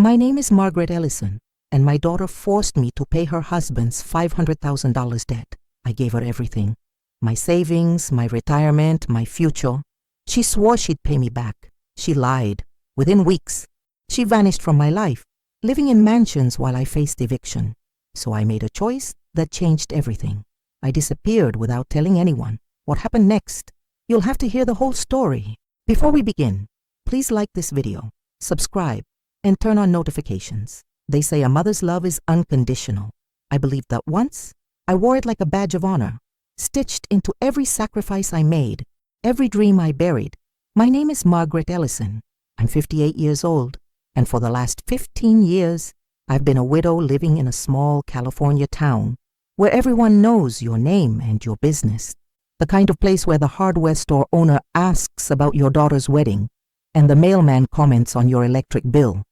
My name is Margaret Ellison, and my daughter forced me to pay her husband's $500,000 debt. I gave her everything. My savings, my retirement, my future. She swore she'd pay me back. She lied. Within weeks, she vanished from my life, living in mansions while I faced eviction. So I made a choice that changed everything. I disappeared without telling anyone. What happened next? You'll have to hear the whole story. Before we begin, please like this video, subscribe, and turn on notifications. They say a mother's love is unconditional. I believed that once. I wore it like a badge of honor, stitched into every sacrifice I made, every dream I buried. My name is Margaret Ellison. I'm 58 years old, and for the last 15 years, I've been a widow living in a small California town where everyone knows your name and your business. The kind of place where the hardware store owner asks about your daughter's wedding and the mailman comments on your electric bill.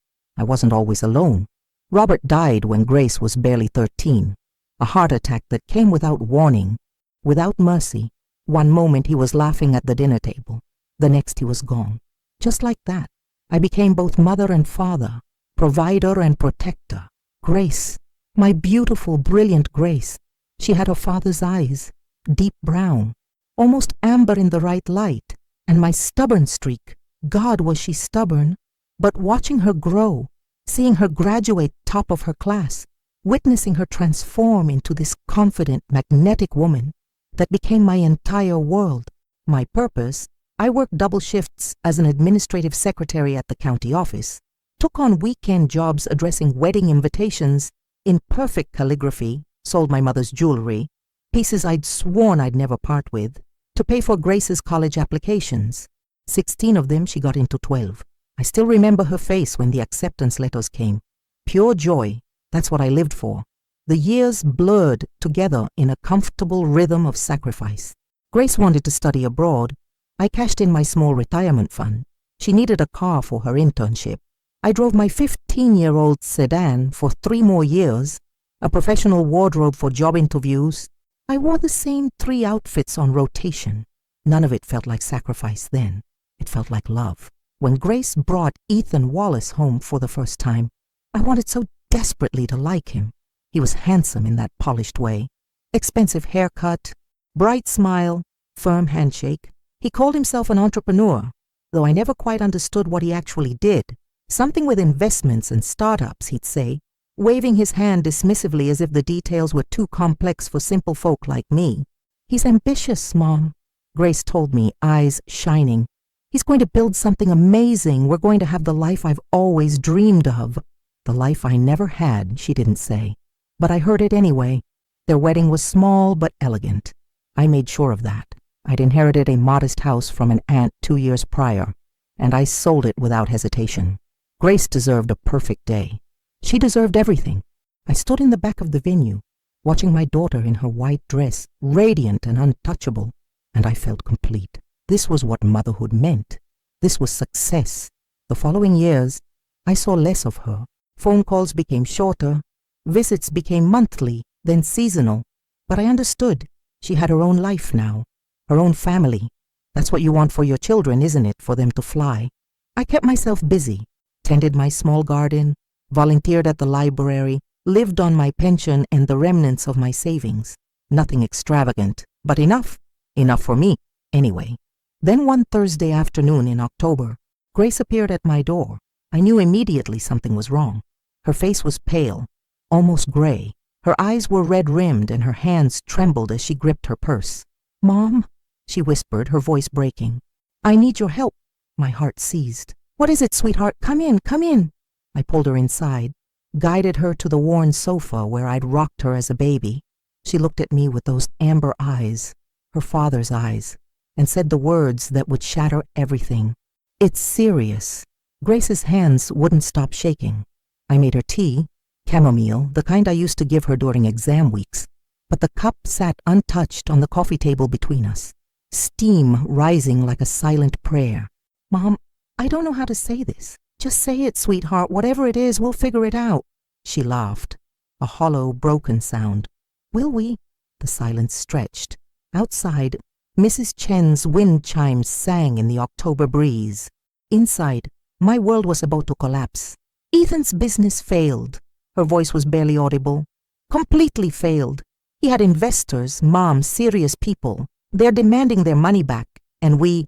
I wasn't always alone. Robert died when Grace was barely 13. A heart attack that came without warning, without mercy. One moment he was laughing at the dinner table. The next he was gone. Just like that, I became both mother and father, provider and protector. Grace, my beautiful, brilliant Grace. She had her father's eyes, deep brown, almost amber in the right light, and my stubborn streak. God, was she stubborn, but watching her grow, seeing her graduate top of her class, witnessing her transform into this confident, magnetic woman that became my entire world. My purpose: I worked double shifts as an administrative secretary at the county office, took on weekend jobs addressing wedding invitations in perfect calligraphy, sold my mother's jewelry, pieces I'd sworn I'd never part with, to pay for Grace's college applications. 16 of them she got into 12. I still remember her face when the acceptance letters came. Pure joy, that's what I lived for. The years blurred together in a comfortable rhythm of sacrifice. Grace wanted to study abroad. I cashed in my small retirement fund. She needed a car for her internship. I drove my 15-year-old sedan for 3 more years, a professional wardrobe for job interviews. I wore the same 3 outfits on rotation. None of it felt like sacrifice then. It felt like love. When Grace brought Ethan Wallace home for the first time, I wanted so desperately to like him. He was handsome in that polished way. Expensive haircut, bright smile, firm handshake. He called himself an entrepreneur, though I never quite understood what he actually did. Something with investments and startups, he'd say, waving his hand dismissively as if the details were too complex for simple folk like me. He's ambitious, Mom, Grace told me, eyes shining. He's going to build something amazing. We're going to have the life I've always dreamed of. The life I never had, she didn't say. But I heard it anyway. Their wedding was small but elegant. I made sure of that. I'd inherited a modest house from an aunt 2 years prior, and I sold it without hesitation. Grace deserved a perfect day. She deserved everything. I stood in the back of the venue, watching my daughter in her white dress, radiant and untouchable, and I felt complete. This was what motherhood meant. This was success. The following years, I saw less of her. Phone calls became shorter. Visits became monthly, then seasonal. But I understood. She had her own life now, her own family. That's what you want for your children, isn't it, for them to fly? I kept myself busy, tended my small garden, volunteered at the library, lived on my pension and the remnants of my savings. Nothing extravagant, but enough. Enough for me, anyway. Then one Thursday afternoon in October, Grace appeared at my door. I knew immediately something was wrong. Her face was pale, almost gray. Her eyes were red-rimmed and her hands trembled as she gripped her purse. "Mom," she whispered, her voice breaking. "I need your help." My heart seized. "What is it, sweetheart? Come in, come in." I pulled her inside, guided her to the worn sofa where I'd rocked her as a baby. She looked at me with those amber eyes, her father's eyes, and said the words that would shatter everything. "It's serious." Grace's hands wouldn't stop shaking. I made her tea, chamomile, the kind I used to give her during exam weeks, but the cup sat untouched on the coffee table between us, steam rising like a silent prayer. "Mom, I don't know how to say this. Just say it, sweetheart. Whatever it is, we'll figure it out." She laughed, a hollow, broken sound. "Will we?" The silence stretched. Outside, Mrs. Chen's wind chimes sang in the October breeze. Inside, my world was about to collapse. Ethan's business failed. Her voice was barely audible. Completely failed. He had investors, Mom, serious people. They're demanding their money back, and we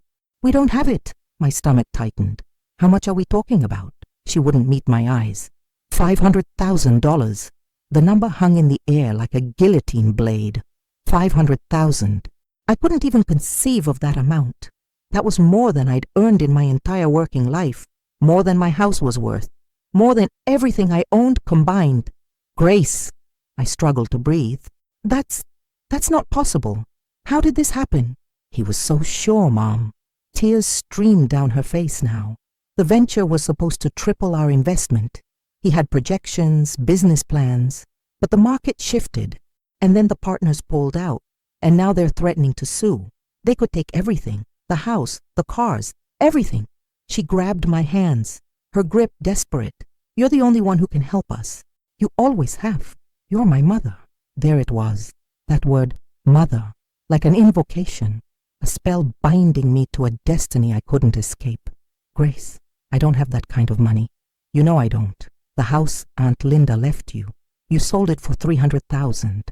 don't have it. My stomach tightened. How much are we talking about? She wouldn't meet my eyes. $500,000. The number hung in the air like a guillotine blade. 500,000. I couldn't even conceive of that amount. That was more than I'd earned in my entire working life, more than my house was worth, more than everything I owned combined. Grace, I struggled to breathe. That's not possible. How did this happen? He was so sure, Mom. Tears streamed down her face now. The venture was supposed to triple our investment. He had projections, business plans, but the market shifted, and then the partners pulled out, and now they're threatening to sue. They could take everything, the house, the cars, everything. She grabbed my hands, her grip desperate. You're the only one who can help us. You always have. You're my mother. There it was, that word, mother, like an invocation, a spell binding me to a destiny I couldn't escape. Grace, I don't have that kind of money. You know I don't. The house Aunt Linda left you. You sold it for $300,000.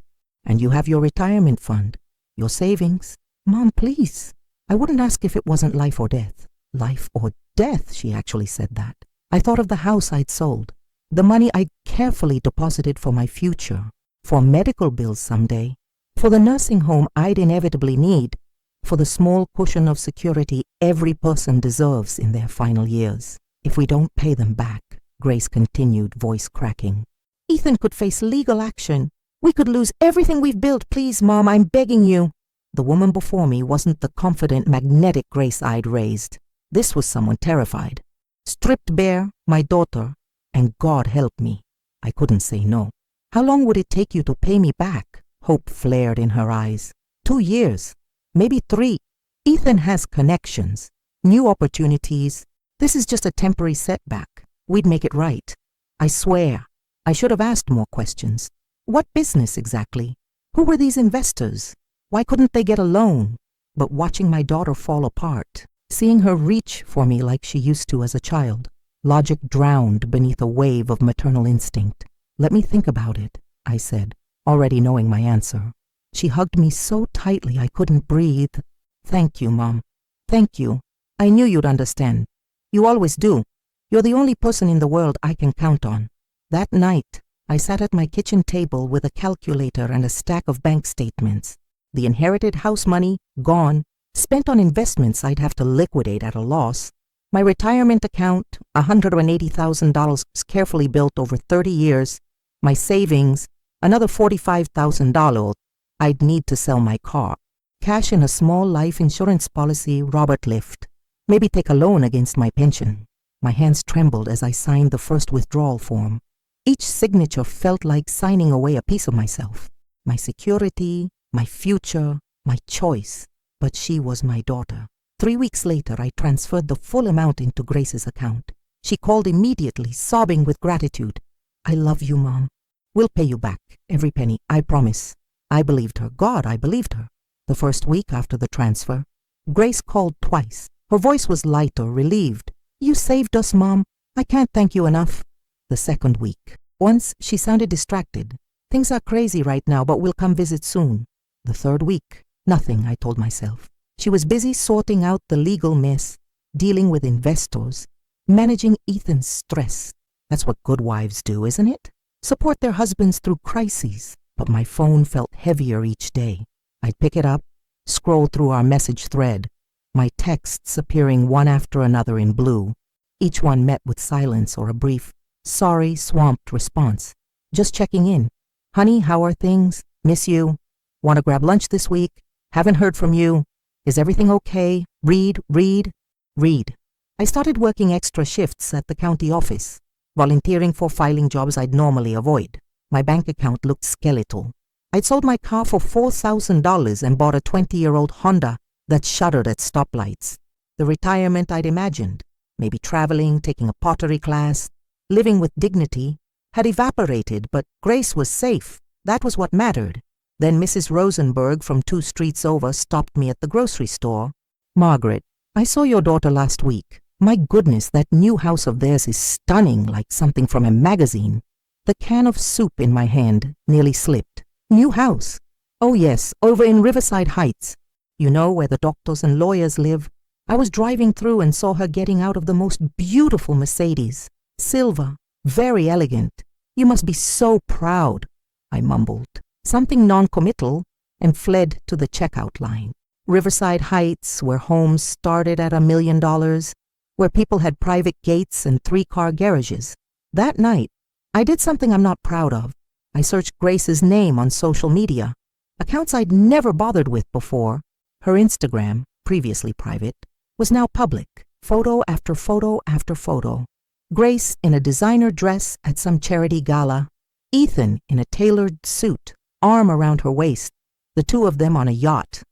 And you have your retirement fund, your savings. Mom, please. I wouldn't ask if it wasn't life or death. Life or death, she actually said that. I thought of the house I'd sold, the money I'd carefully deposited for my future, for medical bills someday, for the nursing home I'd inevitably need, for the small cushion of security every person deserves in their final years. If we don't pay them back, Grace continued, voice cracking, Ethan could face legal action. We could lose everything we've built. Please, Mom, I'm begging you. The woman before me wasn't the confident, magnetic Grace I'd raised. This was someone terrified. Stripped bare, my daughter, and God help me. I couldn't say no. How long would it take you to pay me back? Hope flared in her eyes. 2 years, maybe 3. Ethan has connections, new opportunities. This is just a temporary setback. We'd make it right. I swear, I should have asked more questions. What business exactly? Who were these investors? Why couldn't they get a loan? But watching my daughter fall apart, seeing her reach for me like she used to as a child, logic drowned beneath a wave of maternal instinct. Let me think about it, I said, already knowing my answer. She hugged me so tightly I couldn't breathe. Thank you, Mom. Thank you. I knew you'd understand. You always do. You're the only person in the world I can count on. That night, I sat at my kitchen table with a calculator and a stack of bank statements. The inherited house money, gone, spent on investments I'd have to liquidate at a loss. My retirement account, $180,000 carefully built over 30 years. My savings, another $45,000 I'd need to sell my car. Cash in a small life insurance policy Robert Lift. Maybe take a loan against my pension. My hands trembled as I signed the first withdrawal form. Each signature felt like signing away a piece of myself. My security, my future, my choice. But she was my daughter. 3 weeks later, I transferred the full amount into Grace's account. She called immediately, sobbing with gratitude. I love you, Mom. We'll pay you back, every penny, I promise. I believed her. God, I believed her. The first week after the transfer, Grace called twice. Her voice was lighter, relieved. You saved us, Mom. I can't thank you enough. The second week. Once, she sounded distracted. Things are crazy right now, but we'll come visit soon. The third week. Nothing, I told myself. She was busy sorting out the legal mess, dealing with investors, managing Ethan's stress. That's what good wives do, isn't it? Support their husbands through crises. But my phone felt heavier each day. I'd pick it up, scroll through our message thread, my texts appearing one after another in blue, each one met with silence or a brief, sorry, swamped response. Just checking in. Honey, how are things? Miss you. Want to grab lunch this week? Haven't heard from you. Is everything okay? Read. I started working extra shifts at the county office, volunteering for filing jobs I'd normally avoid. My bank account looked skeletal. I'd sold my car for $4,000 and bought a 20-year-old Honda that shuddered at stoplights. The retirement I'd imagined, maybe traveling, taking a pottery class, living with dignity, had evaporated, but Grace was safe. That was what mattered. Then Mrs. Rosenberg from 2 streets over stopped me at the grocery store. Margaret, I saw your daughter last week. My goodness, that new house of theirs is stunning, like something from a magazine. The can of soup in my hand nearly slipped. New house? Oh yes, over in Riverside Heights. You know, where the doctors and lawyers live. I was driving through and saw her getting out of the most beautiful Mercedes. Silver, very elegant. You must be so proud, I mumbled, something non-committal, and fled to the checkout line. Riverside Heights, where homes started at $1 million, where people had private gates and 3-car garages. That night, I did something I'm not proud of. I searched Grace's name on social media, accounts I'd never bothered with before. Her Instagram, previously private, was now public, photo after photo after photo. Grace in a designer dress at some charity gala, Ethan in a tailored suit, arm around her waist, the two of them on a yacht,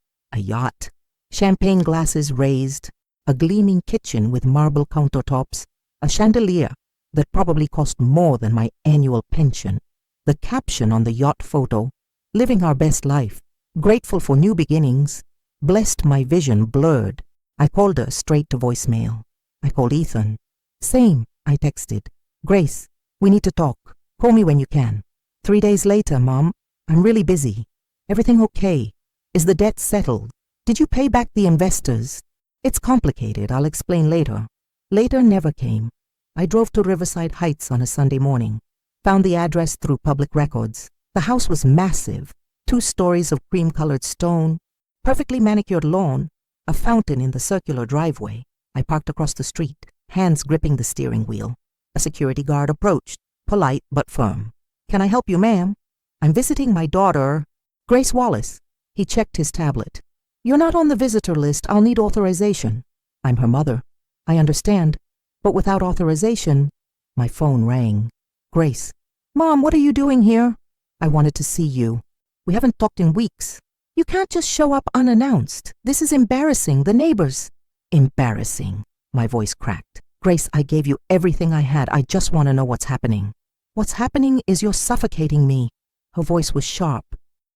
champagne glasses raised, a gleaming kitchen with marble countertops, a chandelier that probably cost more than my annual pension. The caption on the yacht photo, living our best life, grateful for new beginnings, blessed my vision blurred. I called her straight to voicemail. I called Ethan. Same, I texted. Grace, we need to talk. Call me when you can. 3 days later, Mom, I'm really busy. Everything okay? Is the debt settled? Did you pay back the investors? It's complicated, I'll explain later. Later never came. I drove to Riverside Heights on a Sunday morning. Found the address through public records. The house was massive, 2 stories of cream-colored stone, perfectly manicured lawn, a fountain in the circular driveway. I parked across the street, hands gripping the steering wheel. A security guard approached, polite but firm. Can I help you, ma'am? I'm visiting my daughter, Grace Wallace. He checked his tablet. You're not on the visitor list. I'll need authorization. I'm her mother. I understand. But without authorization, my phone rang. Grace. Mom, what are you doing here? I wanted to see you. We haven't talked in weeks. You can't just show up unannounced. This is embarrassing. The neighbors. Embarrassing. My voice cracked. Grace, I gave you everything I had. I just want to know what's happening. What's happening is you're suffocating me. Her voice was sharp,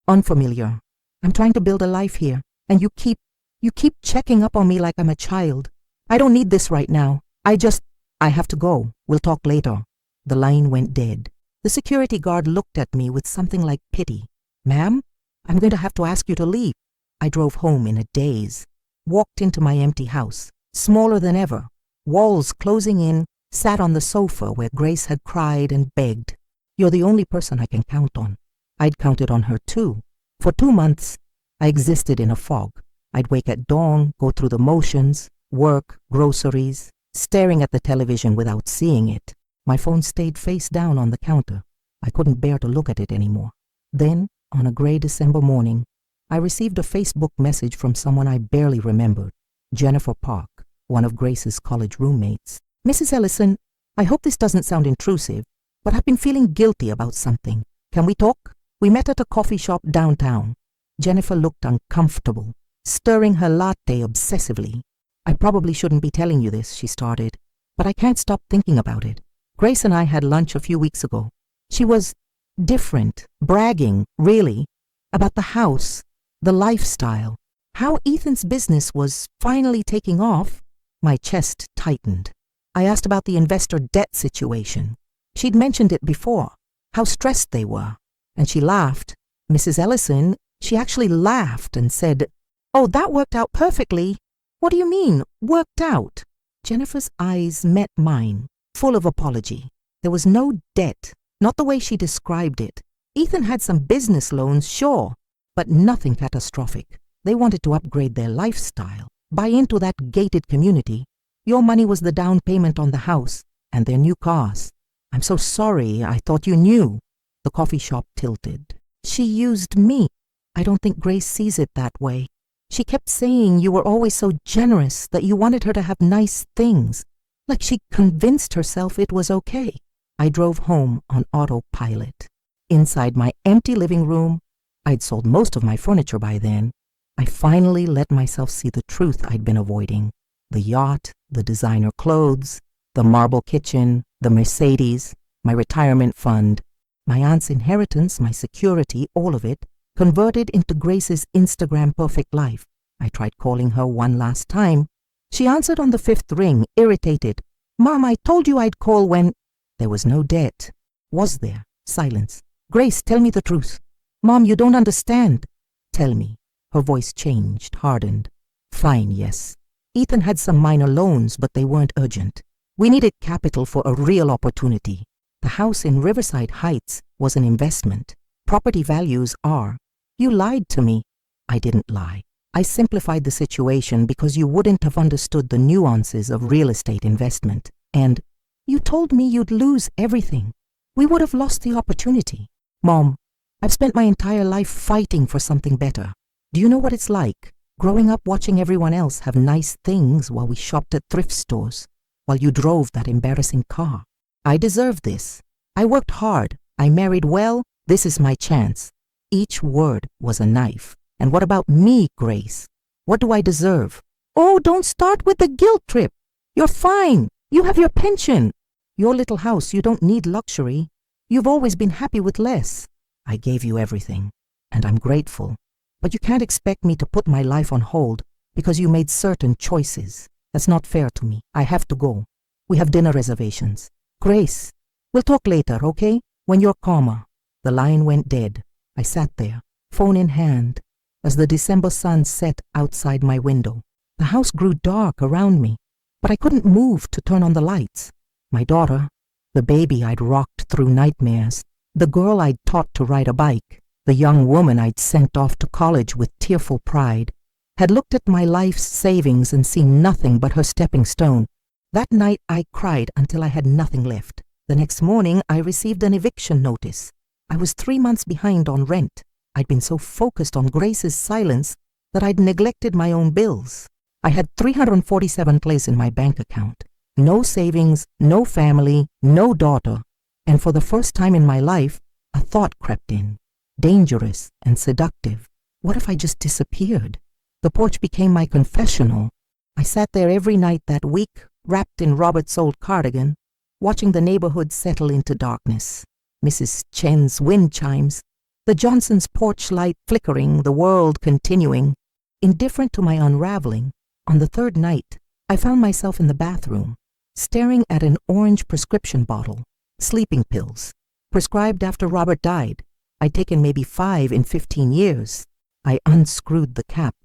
unfamiliar. I'm trying to build a life here, and you keep checking up on me like I'm a child. I don't need this right now. I have to go. We'll talk later. The line went dead. The security guard looked at me with something like pity. Ma'am, I'm going to have to ask you to leave. I drove home in a daze, walked into my empty house, smaller than ever, walls closing in, sat on the sofa where Grace had cried and begged. You're the only person I can count on. I'd counted on her too. For 2 months, I existed in a fog. I'd wake at dawn, go through the motions, work, groceries, staring at the television without seeing it. My phone stayed face down on the counter. I couldn't bear to look at it anymore. Then, on a gray December morning, I received a Facebook message from someone I barely remembered, Jennifer Park, one of Grace's college roommates. Mrs. Ellison, I hope this doesn't sound intrusive, but I've been feeling guilty about something. Can we talk? We met at a coffee shop downtown. Jennifer looked uncomfortable, stirring her latte obsessively. I probably shouldn't be telling you this, she started, but I can't stop thinking about it. Grace and I had lunch a few weeks ago. She was different, bragging, really, about the house, the lifestyle, how Ethan's business was finally taking off. My chest tightened. I asked about the investor debt situation. She'd mentioned it before, how stressed they were, and she laughed. Mrs. Ellison, she actually laughed and said, "Oh, that worked out perfectly." What do you mean, worked out? Jennifer's eyes met mine, full of apology. There was no debt, not the way she described it. Ethan had some business loans, sure, but nothing catastrophic. They wanted to upgrade their lifestyle, buy into that gated community. Your money was the down payment on the house and their new cars. I'm so sorry, I thought you knew. The coffee shop tilted. She used me. I don't think Grace sees it that way. She kept saying you were always so generous that you wanted her to have nice things, like she convinced herself it was okay. I drove home on autopilot. Inside my empty living room, I'd sold most of my furniture by then, I finally let myself see the truth I'd been avoiding. The yacht, the designer clothes, the marble kitchen, the Mercedes, my retirement fund, my aunt's inheritance, my security, all of it, converted into Grace's Instagram perfect life. I tried calling her one last time, She answered on the fifth ring, irritated. Mom, I told you I'd call when... There was no debt. Was there? Silence. Grace, tell me the truth. Mom, you don't understand. Tell me. Her voice changed, hardened. Fine, yes. Ethan had some minor loans, but they weren't urgent. We needed capital for a real opportunity. The house in Riverside Heights was an investment. Property values are. You lied to me. I didn't lie. I simplified the situation because you wouldn't have understood the nuances of real estate investment. And you told me you'd lose everything. We would have lost the opportunity. Mom, I've spent my entire life fighting for something better. Do you know what it's like? Growing up watching everyone else have nice things while we shopped at thrift stores, while you drove that embarrassing car. I deserve this. I worked hard. I married well. This is my chance. Each word was a knife. And what about me, Grace? What do I deserve? Oh, don't start with the guilt trip. You're fine. You have your pension. Your little house, you don't need luxury. You've always been happy with less. I gave you everything, and I'm grateful. But you can't expect me to put my life on hold because you made certain choices. That's not fair to me. I have to go. We have dinner reservations. Grace, we'll talk later, okay? When you're calmer. The line went dead. I sat there, phone in hand, as the December sun set outside my window. The house grew dark around me, but I couldn't move to turn on the lights. My daughter, the baby I'd rocked through nightmares, the girl I'd taught to ride a bike, the young woman I'd sent off to college with tearful pride, had looked at my life's savings and seen nothing but her stepping stone. That night I cried until I had nothing left. The next morning I received an eviction notice. I was 3 months behind on rent. I'd been so focused on Grace's silence that I'd neglected my own bills. I had $347 in my bank account. No savings, no family, no daughter. And for the first time in my life, a thought crept in. Dangerous and seductive. What if I just disappeared? The porch became my confessional. I sat there every night that week, wrapped in Robert's old cardigan, watching the neighborhood settle into darkness. Mrs. Chen's wind chimes, the Johnson's porch light flickering, the world continuing. Indifferent to my unraveling, on the third night, I found myself in the bathroom, staring at an orange prescription bottle, sleeping pills, prescribed after Robert died. I'd taken maybe 5 in 15 years. I unscrewed the cap,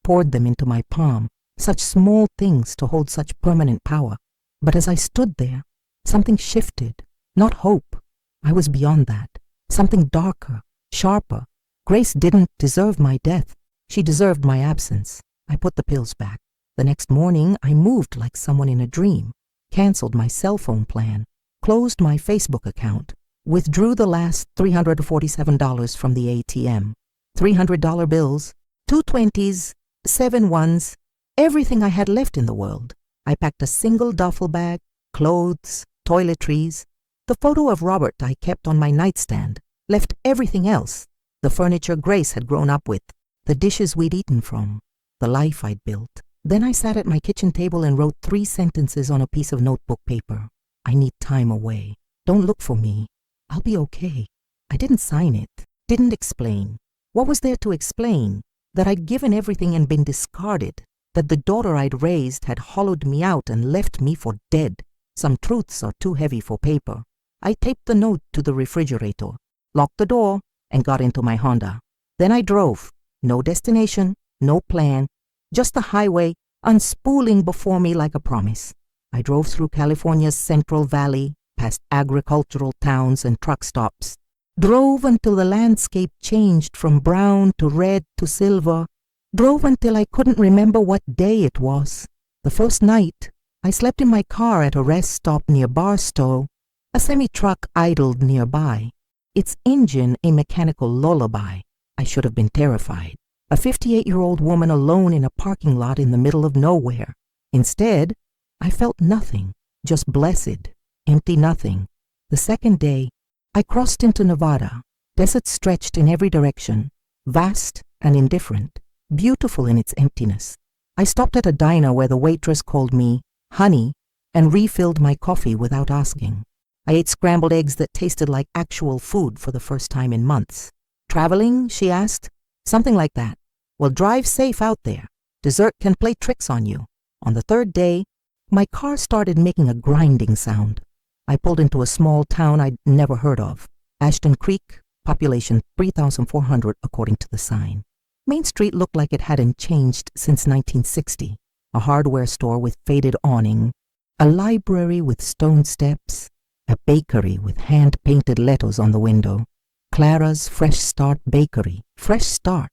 poured them into my palm, such small things to hold such permanent power. But as I stood there, something shifted, not hope. I was beyond that. Something darker, sharper. Grace didn't deserve my death. She deserved my absence. I put the pills back. The next morning, I moved like someone in a dream, canceled my cell phone plan, closed my Facebook account, withdrew the last $347 from the ATM. $300 bills, 2 20s, 7 1s, everything I had left in the world. I packed a single duffel bag, clothes, toiletries, the photo of Robert I kept on my nightstand, left everything else, the furniture Grace had grown up with, the dishes we'd eaten from, the life I'd built. Then I sat at my kitchen table and wrote 3 sentences on a piece of notebook paper. I need time away. Don't look for me. I'll be okay. I didn't sign it, didn't explain. What was there to explain? That I'd given everything and been discarded, that the daughter I'd raised had hollowed me out and left me for dead. Some truths are too heavy for paper. I taped the note to the refrigerator, locked the door, and got into my Honda. Then I drove. No destination, no plan, just the highway unspooling before me like a promise. I drove through California's Central Valley, past agricultural towns and truck stops. Drove until the landscape changed from brown to red to silver. Drove until I couldn't remember what day it was. The first night, I slept in my car at a rest stop near Barstow. A semi-truck idled nearby, its engine a mechanical lullaby. I should have been terrified. A 58-year-old woman alone in a parking lot in the middle of nowhere. Instead, I felt nothing, just blessed, empty nothing. The second day, I crossed into Nevada. Desert stretched in every direction, vast and indifferent, beautiful in its emptiness. I stopped at a diner where the waitress called me honey and refilled my coffee without asking. I ate scrambled eggs that tasted like actual food for the first time in months. Traveling, she asked. Something like that. Well, drive safe out there. Dessert can play tricks on you. On the third day, my car started making a grinding sound. I pulled into a small town I'd never heard of. Ashton Creek, population 3,400 according to the sign. Main Street looked like it hadn't changed since 1960. A hardware store with faded awning, a library with stone steps, a bakery with hand-painted letters on the window. Clara's Fresh Start Bakery. Fresh Start.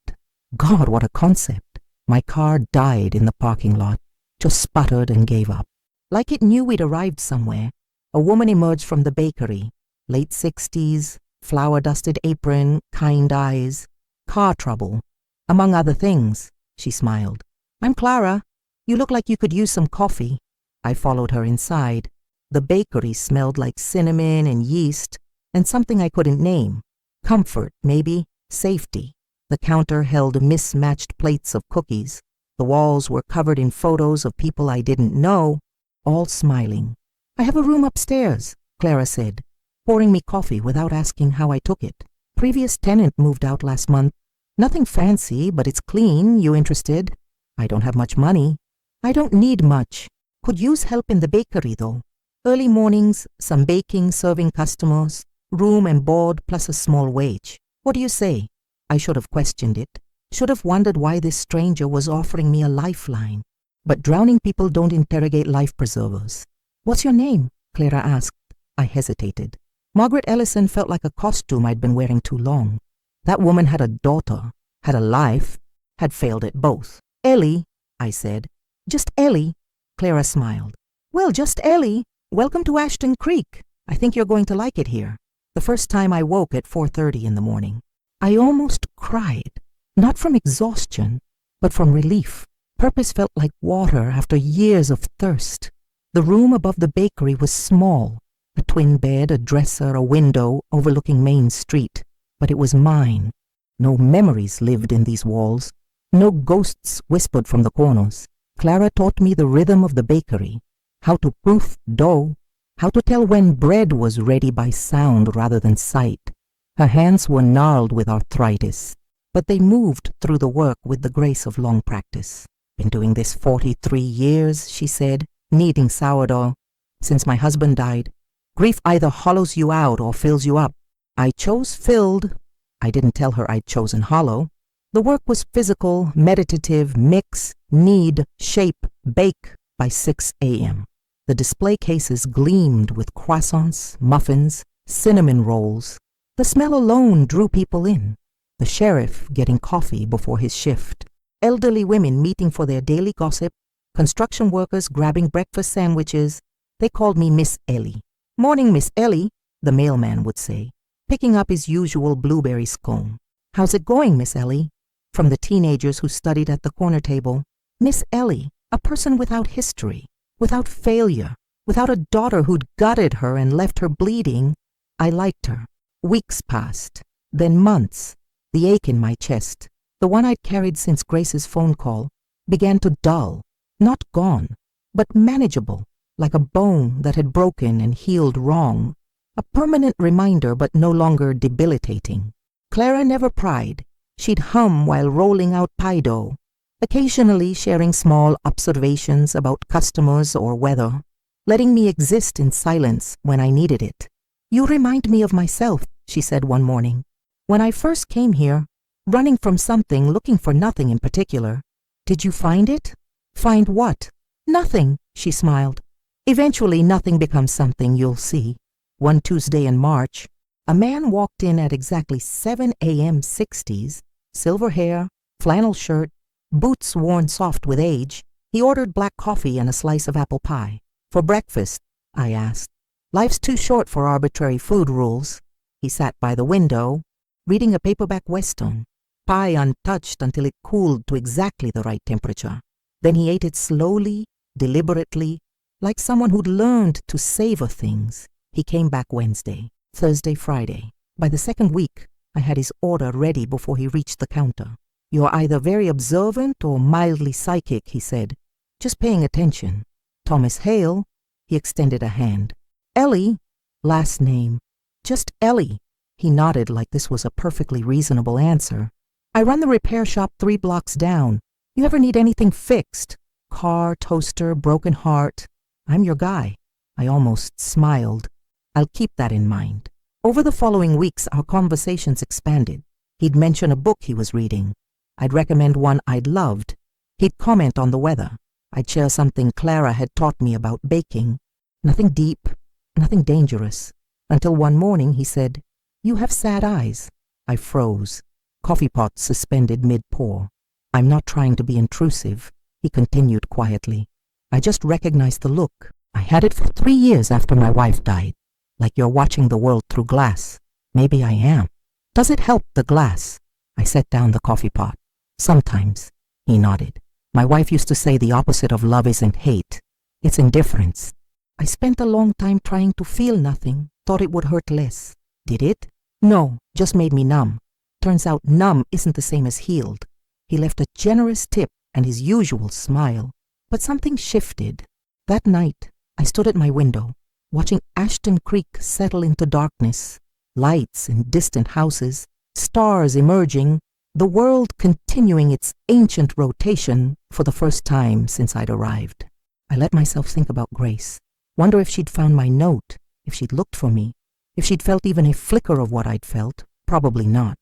God, what a concept. My car died in the parking lot, just sputtered and gave up. Like it knew we'd arrived somewhere, a woman emerged from the bakery. Late 60s, flour-dusted apron, kind eyes. Car trouble. Among other things, she smiled. I'm Clara. You look like you could use some coffee. I followed her inside. The bakery smelled like cinnamon and yeast and something I couldn't name. Comfort, maybe. Safety. The counter held mismatched plates of cookies. The walls were covered in photos of people I didn't know, all smiling. I have a room upstairs, Clara said, pouring me coffee without asking how I took it. Previous tenant moved out last month. Nothing fancy, but it's clean. You interested? I don't have much money. I don't need much. Could use help in the bakery, though. Early mornings, some baking, serving customers, room and board plus a small wage. What do you say? I should have questioned it. Should have wondered why this stranger was offering me a lifeline. But drowning people don't interrogate life preservers. What's your name? Clara asked. I hesitated. Margaret Ellison felt like a costume I'd been wearing too long. That woman had a daughter, had a life, had failed at both. Ellie, I said. Just Ellie. Clara smiled. Well, just Ellie. Welcome to Ashton Creek. I think you're going to like it here. The first time I woke at 4:30 in the morning. I almost cried. Not from exhaustion, but from relief. Purpose felt like water after years of thirst. The room above the bakery was small. A twin bed, a dresser, a window overlooking Main Street. But it was mine. No memories lived in these walls. No ghosts whispered from the corners. Clara taught me the rhythm of the bakery, how to proof dough, how to tell when bread was ready by sound rather than sight. Her hands were gnarled with arthritis, but they moved through the work with the grace of long practice. Been doing this 43 years, she said, kneading sourdough, since my husband died. Grief either hollows you out or fills you up. I chose filled. I didn't tell her I'd chosen hollow. The work was physical, meditative, mix, knead, shape, bake by 6 a.m. The display cases gleamed with croissants, muffins, cinnamon rolls. The smell alone drew people in. The sheriff getting coffee before his shift. Elderly women meeting for their daily gossip. Construction workers grabbing breakfast sandwiches. They called me Miss Ellie. Morning, Miss Ellie, the mailman would say, picking up his usual blueberry scone. How's it going, Miss Ellie? From the teenagers who studied at the corner table. Miss Ellie, a person without history, without failure, without a daughter who'd gutted her and left her bleeding. I liked her. Weeks passed, then months. The ache in my chest, the one I'd carried since Grace's phone call, began to dull. Not gone, but manageable, like a bone that had broken and healed wrong. A permanent reminder, but no longer debilitating. Clara never pried. She'd hum while rolling out pie dough, occasionally sharing small observations about customers or weather, letting me exist in silence when I needed it. You remind me of myself, she said one morning. When I first came here, running from something, looking for nothing in particular. Did you find it? Find what? Nothing, she smiled. Eventually nothing becomes something, you'll see. One Tuesday in March, a man walked in at exactly 7 a.m. 60s, silver hair, flannel shirt, boots worn soft with age. He ordered black coffee and a slice of apple pie. For breakfast, I asked. Life's too short for arbitrary food rules. He sat by the window, reading a paperback western, pie untouched until it cooled to exactly the right temperature. Then he ate it slowly, deliberately, like someone who'd learned to savor things. He came back Wednesday, Thursday, Friday. By the second week, I had his order ready before he reached the counter. You're either very observant or mildly psychic, he said. Just paying attention. Thomas Hale, he extended a hand. Ellie, last name. Just Ellie. He nodded like this was a perfectly reasonable answer. I run the repair shop 3 blocks down. You ever need anything fixed? car, toaster, broken heart. I'm your guy. I almost smiled. I'll keep that in mind. Over the following weeks, our conversations expanded. He'd mention a book he was reading. I'd recommend one I'd loved. He'd comment on the weather. I'd share something Clara had taught me about baking. Nothing deep, nothing dangerous. Until one morning he said, "You have sad eyes." I froze. Coffee pot suspended mid-pour. "I'm not trying to be intrusive," he continued quietly. "I just recognized the look. I had it for 3 years after my wife died. Like you're watching the world through glass. Maybe I am. Does it help the glass?" I set down the coffee pot. "Sometimes," he nodded. "My wife used to say the opposite of love isn't hate. It's indifference." I spent a long time trying to feel nothing, thought it would hurt less. Did it? No, just made me numb. Turns out numb isn't the same as healed. He left a generous tip and his usual smile. But something shifted. That night, I stood at my window, watching Ashton Creek settle into darkness, lights in distant houses, stars emerging, the world continuing its ancient rotation for the first time since I'd arrived. I let myself think about Grace. Wonder if she'd found my note, if she'd looked for me, if she'd felt even a flicker of what I'd felt. Probably not.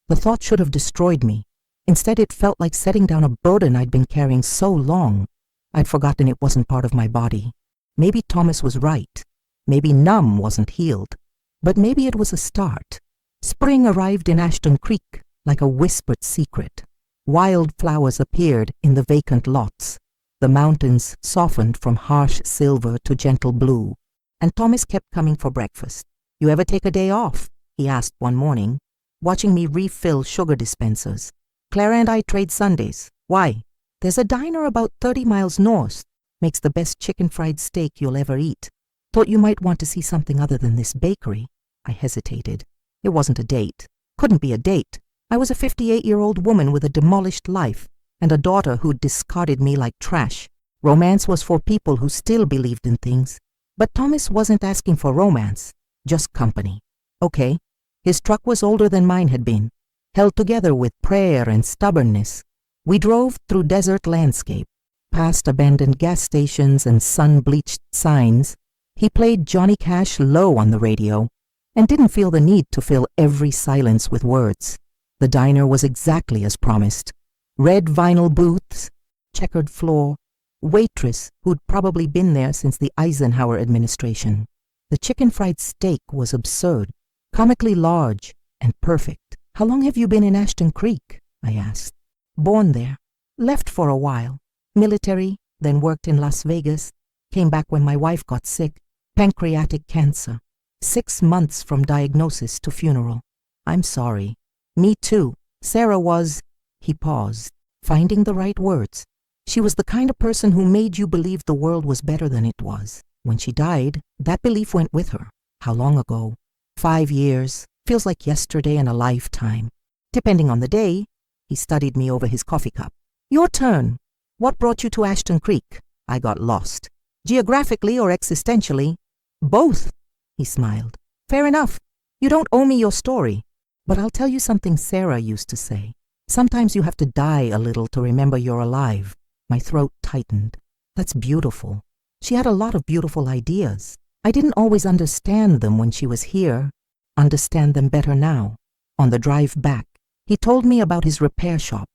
The thought should have destroyed me. Instead, it felt like setting down a burden I'd been carrying so long. I'd forgotten it wasn't part of my body. Maybe Thomas was right. Maybe numb wasn't healed. But maybe it was a start. Spring arrived in Ashton Creek like a whispered secret. Wild flowers appeared in the vacant lots. The mountains softened from harsh silver to gentle blue. And Thomas kept coming for breakfast. "You ever take a day off?" he asked one morning, watching me refill sugar dispensers. "Clara and I trade Sundays. Why?" "There's a diner about 30 miles north. Makes the best chicken fried steak you'll ever eat. Thought you might want to see something other than this bakery." I hesitated. It wasn't a date. Couldn't be a date. I was a 58-year-old woman with a demolished life and a daughter who'd discarded me like trash. Romance was for people who still believed in things. But Thomas wasn't asking for romance, just company. Okay. His truck was older than mine had been, held together with prayer and stubbornness. We drove through desert landscape, past abandoned gas stations and sun-bleached signs. He played Johnny Cash low on the radio and didn't feel the need to fill every silence with words. The diner was exactly as promised. Red vinyl booths, checkered floor, waitress who'd probably been there since the Eisenhower administration. The chicken fried steak was absurd, comically large and perfect. "How long have you been in Ashton Creek?" I asked. "Born there. Left for a while. Military, then worked in Las Vegas. Came back when my wife got sick. Pancreatic cancer. 6 months from diagnosis to funeral." "I'm sorry." "Me too. Sarah was..." He paused, finding the right words. "She was the kind of person who made you believe the world was better than it was. When she died, that belief went with her." "How long ago?" 5 years. Feels like yesterday and a lifetime. Depending on the day. He studied me over his coffee cup. "Your turn. What brought you to Ashton Creek?" I got lost. "Geographically or existentially?" "Both," he smiled. "Fair enough. You don't owe me your story. But I'll tell you something Sarah used to say. Sometimes you have to die a little to remember you're alive." My throat tightened. That's beautiful. She had a lot of beautiful ideas. I didn't always understand them when she was here. Understand them better now. On the drive back, he told me about his repair shop,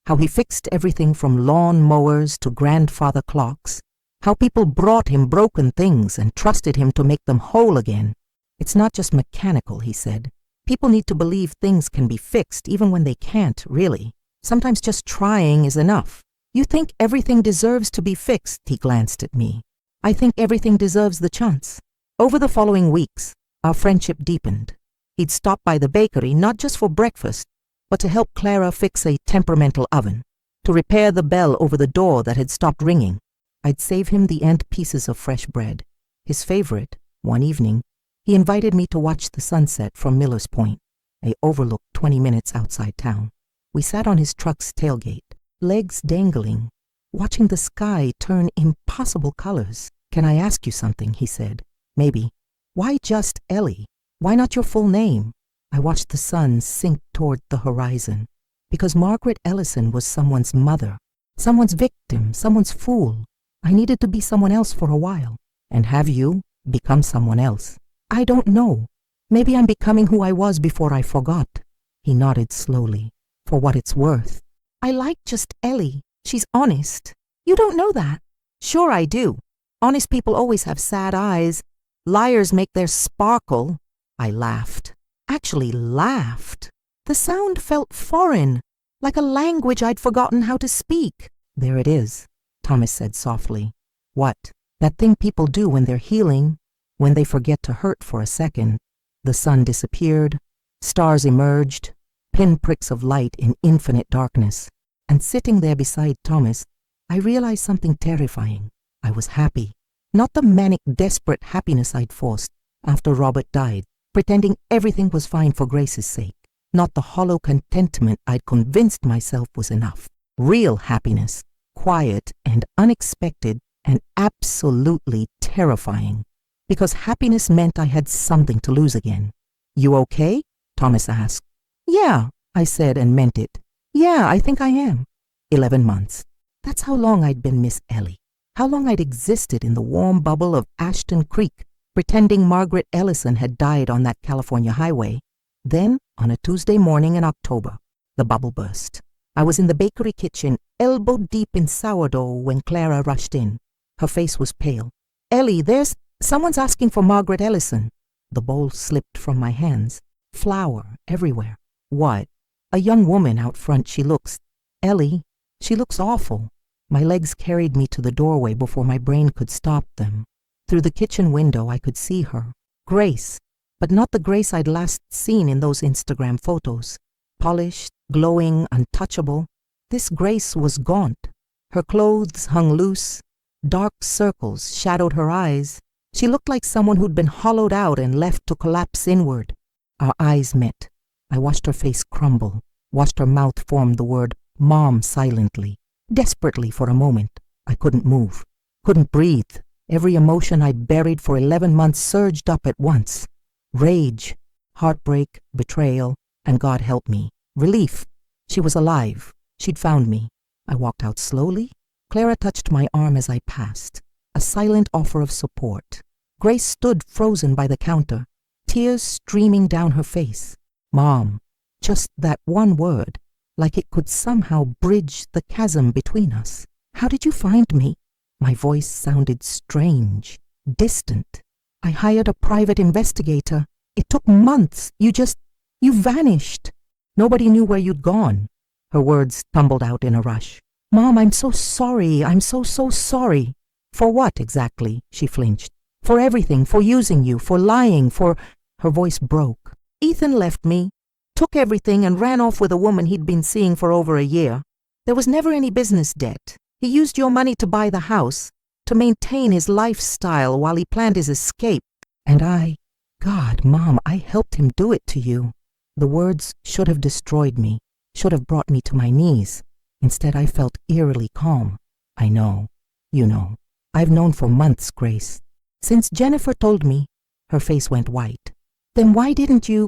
how he fixed everything from lawn mowers to grandfather clocks, how people brought him broken things and trusted him to make them whole again. "It's not just mechanical," he said. "People need to believe things can be fixed even when they can't, really. Sometimes just trying is enough." "You think everything deserves to be fixed?" He glanced at me. "I think everything deserves the chance." Over the following weeks, our friendship deepened. He'd stop by the bakery not just for breakfast, but to help Clara fix a temperamental oven, to repair the bell over the door that had stopped ringing. I'd save him the end pieces of fresh bread. His favorite, one evening, he invited me to watch the sunset from Miller's Point. I overlooked 20 minutes outside town. We sat on his truck's tailgate, legs dangling, watching the sky turn impossible colors. "Can I ask you something?" he said. "Maybe." "Why just Ellie? Why not your full name?" I watched the sun sink toward the horizon. "Because Margaret Ellison was someone's mother. someone's victim, someone's fool. I needed to be someone else for a while. And have you become someone else? I don't know. Maybe I'm becoming who I was before I forgot. He nodded slowly. For what it's worth. I like just Ellie. She's honest. You don't know that. Sure I do. Honest people always have sad eyes. Liars make theirs sparkle. I laughed. Actually laughed. The sound felt foreign, like a language I'd forgotten how to speak. There it is, Thomas said softly. What? That thing people do when they're healing, when they forget to hurt for a second. The sun disappeared, stars emerged, pinpricks of light in infinite darkness. And sitting there beside Thomas, I realized something terrifying. I was happy. Not the manic, desperate happiness I'd forced after Robert died, pretending everything was fine for Grace's sake. Not the hollow contentment I'd convinced myself was enough. Real happiness, quiet and unexpected and absolutely terrifying. Because happiness meant I had something to lose again. You okay? Thomas asked. Yeah, I said and meant it. Yeah, I think I am. 11 months. That's how long I'd been Miss Ellie. How long I'd existed in the warm bubble of Ashton Creek, pretending Margaret Ellison had died on that California highway. Then, on a Tuesday morning in October, the bubble burst. I was in the bakery kitchen, elbow deep in sourdough, when Clara rushed in. Her face was pale. Ellie, someone's asking for Margaret Ellison. The bowl slipped from my hands. Flour everywhere. What? A young woman out front, she looks. Ellie, she looks awful. My legs carried me to the doorway before my brain could stop them. Through the kitchen window, I could see her. Grace, but not the Grace I'd last seen in those Instagram photos. Polished, glowing, untouchable. This Grace was gaunt. Her clothes hung loose. Dark circles shadowed her eyes. She looked like someone who'd been hollowed out and left to collapse inward. Our eyes met. I watched her face crumble, watched her mouth form the word Mom silently, desperately for a moment. I couldn't move, couldn't breathe. Every emotion I'd buried for 11 months surged up at once. Rage, heartbreak, betrayal, and God help me, relief. She was alive. She'd found me. I walked out slowly. Clara touched my arm as I passed, a silent offer of support. Grace stood frozen by the counter, tears streaming down her face. Mom, just that one word, like it could somehow bridge the chasm between us. How did you find me? My voice sounded strange, distant. I hired a private investigator. It took months. You vanished. Nobody knew where you'd gone. Her words tumbled out in a rush. Mom, I'm so sorry. I'm so sorry. For what exactly? She flinched. For everything, for using you, for lying, for... Her voice broke. Ethan left me, took everything and ran off with a woman he'd been seeing for over a year. There was never any business debt. He used your money to buy the house, to maintain his lifestyle while he planned his escape. And God, Mom, I helped him do it to you. The words should have destroyed me, should have brought me to my knees. Instead, I felt eerily calm. I know. You know. I've known for months, Grace. Since Jennifer told me, her face went white. Then why didn't you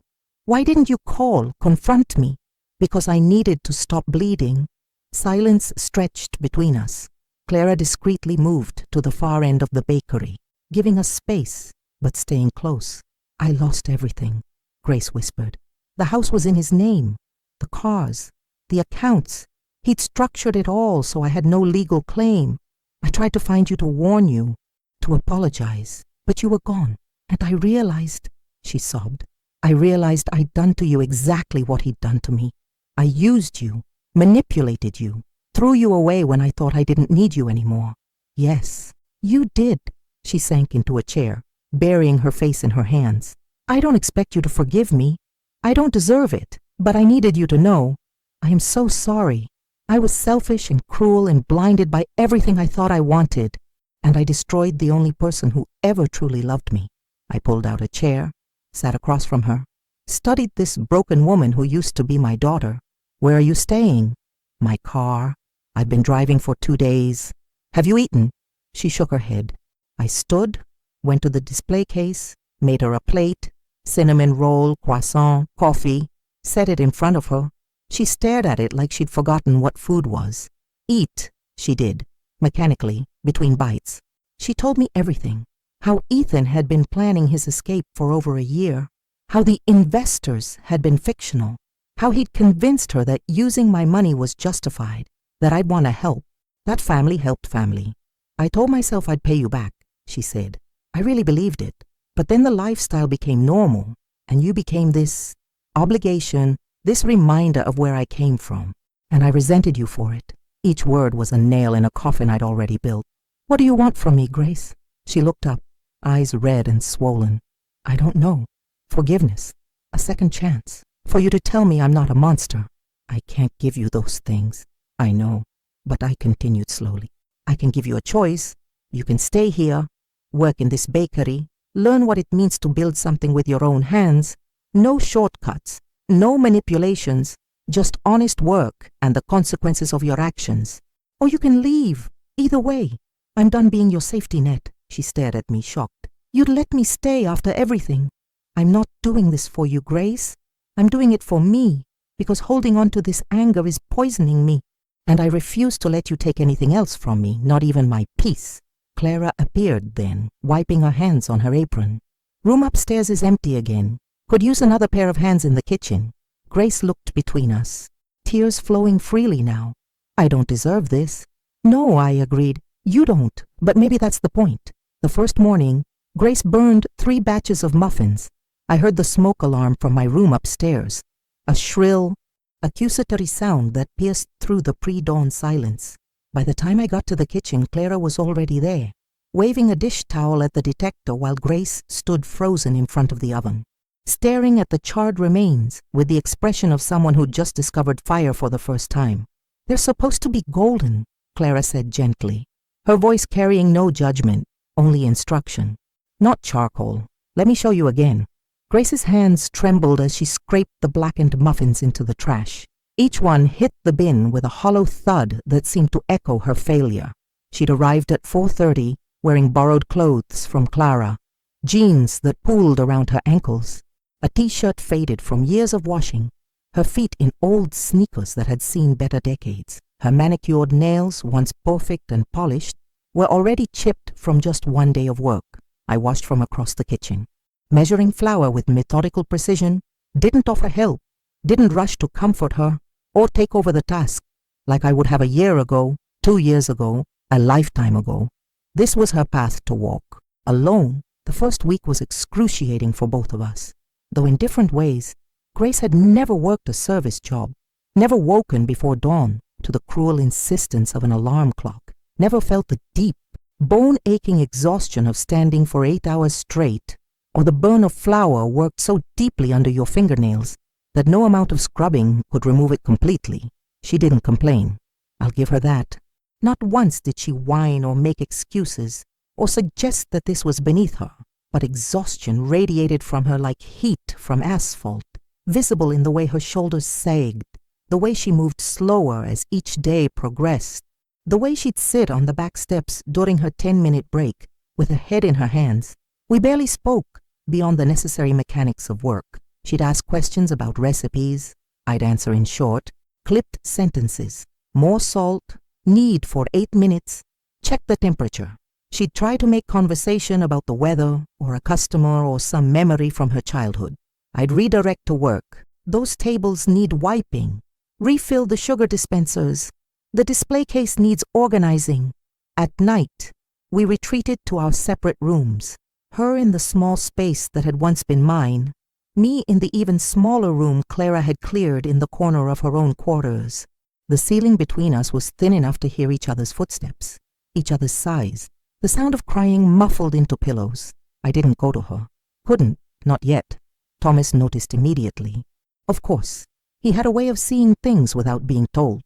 call, confront me? Because I needed to stop bleeding. Silence stretched between us. Clara discreetly moved to the far end of the bakery, giving us space, but staying close. I lost everything, Grace whispered. The house was in his name. The cars, the accounts. He'd structured it all so I had no legal claim. I tried to find you to warn you, to apologize, but you were gone. And I realized, she sobbed, I realized I'd done to you exactly what he'd done to me. I used you, manipulated you, threw you away when I thought I didn't need you anymore. Yes, you did. She sank into a chair, burying her face in her hands. I don't expect you to forgive me. I don't deserve it, but I needed you to know. I am so sorry. I was selfish and cruel and blinded by everything I thought I wanted, and I destroyed the only person who ever truly loved me. I pulled out a chair, sat across from her, studied this broken woman who used to be my daughter. Where are you staying? My car. I've been driving for 2 days. Have you eaten? She shook her head. I stood, went to the display case, made her a plate, cinnamon roll, croissant, coffee, set it in front of her. She stared at it like she'd forgotten what food was. Eat, She did, mechanically, between bites. She told me everything. How Ethan had been planning his escape for over a year. How the investors had been fictional. How he'd convinced her that using my money was justified, that I'd want to help. That family helped family. I told myself I'd pay you back, she said. I really believed it. But then the lifestyle became normal, and you became this obligation, this reminder of where I came from. And I resented you for it. Each word was a nail in a coffin I'd already built. What do you want from me, Grace? She looked up, eyes red and swollen. I don't know. Forgiveness. A second chance. For you to tell me I'm not a monster. I can't give you those things. I know. But I continued slowly. I can give you a choice. You can stay here, work in this bakery, learn what it means to build something with your own hands. No shortcuts, no manipulations, just honest work and the consequences of your actions. Or you can leave. Either way. I'm done being your safety net. She stared at me, shocked. You'd let me stay after everything. I'm not doing this for you, Grace. I'm doing it for me, because holding on to this anger is poisoning me. And I refuse to let you take anything else from me, not even my peace. Clara appeared then, wiping her hands on her apron. Room upstairs is empty again. Could use another pair of hands in the kitchen. Grace looked between us, tears flowing freely now. I don't deserve this. No, I agreed. You don't, but maybe that's the point. The first morning, Grace burned 3 batches of muffins. I heard the smoke alarm from my room upstairs, a shrill, accusatory sound that pierced through the pre-dawn silence. By the time I got to the kitchen, Clara was already there, waving a dish towel at the detector while Grace stood frozen in front of the oven, staring at the charred remains with the expression of someone who'd just discovered fire for the first time. They're supposed to be golden, Clara said gently, her voice carrying no judgment, only instruction. Not charcoal. Let me show you again. Grace's hands trembled as she scraped the blackened muffins into the trash. Each one hit the bin with a hollow thud that seemed to echo her failure. She'd arrived at 4:30 wearing borrowed clothes from Clara, jeans that pooled around her ankles, a t-shirt faded from years of washing, her feet in old sneakers that had seen better decades. Her manicured nails, once perfect and polished, were already chipped from just one day of work. I watched from across the kitchen, measuring flour with methodical precision, didn't offer help, didn't rush to comfort her or take over the task like I would have a year ago, 2 years ago, a lifetime ago. This was her path to walk. Alone, the first week was excruciating for both of us. Though in different ways, Grace had never worked a service job, never woken before dawn to the cruel insistence of an alarm clock, never felt the deep, bone-aching exhaustion of standing for 8 hours straight, or the burn of flour worked so deeply under your fingernails that no amount of scrubbing could remove it completely. She didn't complain. I'll give her that. Not once did she whine or make excuses or suggest that this was beneath her, but exhaustion radiated from her like heat from asphalt, visible in the way her shoulders sagged, the way she moved slower as each day progressed, the way she'd sit on the back steps during her 10-minute break with her head in her hands. We barely spoke beyond the necessary mechanics of work. She'd ask questions about recipes. I'd answer in short, clipped sentences. More salt, need for 8 minutes, check the temperature. She'd try to make conversation about the weather or a customer or some memory from her childhood. I'd redirect to work. Those tables need wiping. Refill the sugar dispensers. The display case needs organizing. At night, we retreated to our separate rooms. Her in the small space that had once been mine, me in the even smaller room Clara had cleared in the corner of her own quarters. The ceiling between us was thin enough to hear each other's footsteps, each other's sighs, the sound of crying muffled into pillows. I didn't go to her. Couldn't, not yet. Thomas noticed immediately. Of course, he had a way of seeing things without being told.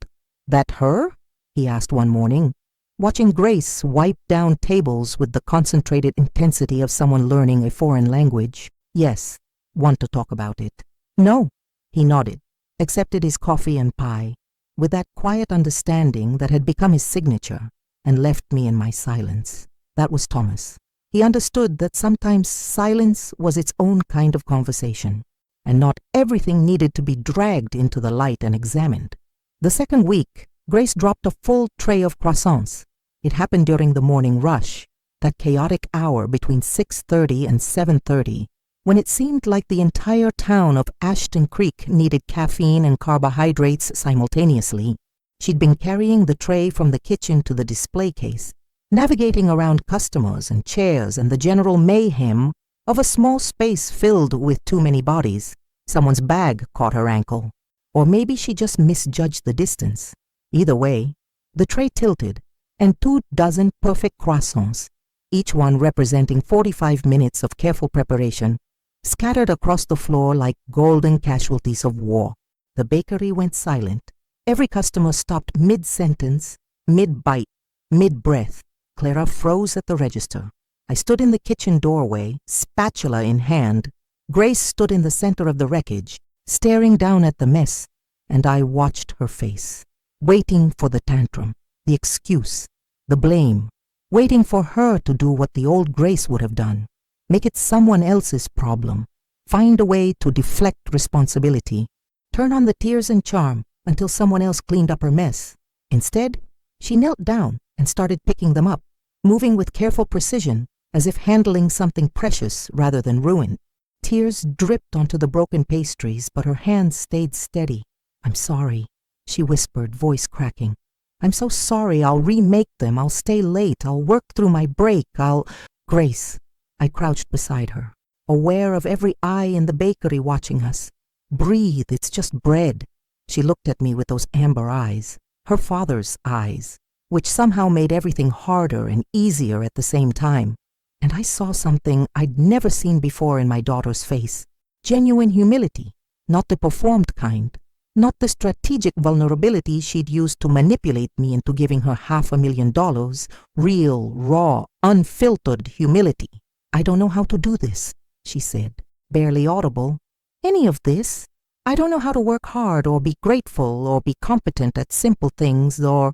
That her? He asked one morning, watching Grace wipe down tables with the concentrated intensity of someone learning a foreign language. Yes, want to talk about it. No, he nodded, accepted his coffee and pie, with that quiet understanding that had become his signature, and left me in my silence. That was Thomas. He understood that sometimes silence was its own kind of conversation, and not everything needed to be dragged into the light and examined. The second week, Grace dropped a full tray of croissants. It happened during the morning rush, that chaotic hour between 6:30 and 7:30, when it seemed like the entire town of Ashton Creek needed caffeine and carbohydrates simultaneously. She'd been carrying the tray from the kitchen to the display case, navigating around customers and chairs and the general mayhem of a small space filled with too many bodies. Someone's bag caught her ankle. Or maybe she just misjudged the distance. Either way, the tray tilted, and 24 perfect croissants, each one representing 45 minutes of careful preparation, scattered across the floor like golden casualties of war. The bakery went silent. Every customer stopped mid-sentence, mid-bite, mid-breath. Clara froze at the register. I stood in the kitchen doorway, spatula in hand. Grace stood in the center of the wreckage, staring down at the mess, and I watched her face, waiting for the tantrum, the excuse, the blame, waiting for her to do what the old Grace would have done, make it someone else's problem, find a way to deflect responsibility, turn on the tears and charm until someone else cleaned up her mess. Instead, she knelt down and started picking them up, moving with careful precision as if handling something precious rather than ruined. Tears dripped onto the broken pastries, but her hands stayed steady. "I'm sorry," she whispered, voice cracking. "I'm so sorry. I'll remake them. I'll stay late. I'll work through my break. Grace." I crouched beside her, aware of every eye in the bakery watching us. "Breathe. It's just bread." She looked at me with those amber eyes, her father's eyes, which somehow made everything harder and easier at the same time. And I saw something I'd never seen before in my daughter's face. Genuine humility, not the performed kind, not the strategic vulnerability she'd used to manipulate me into giving her $500,000, real, raw, unfiltered humility. "I don't know how to do this," she said, barely audible. "Any of this. I don't know how to work hard or be grateful or be competent at simple things or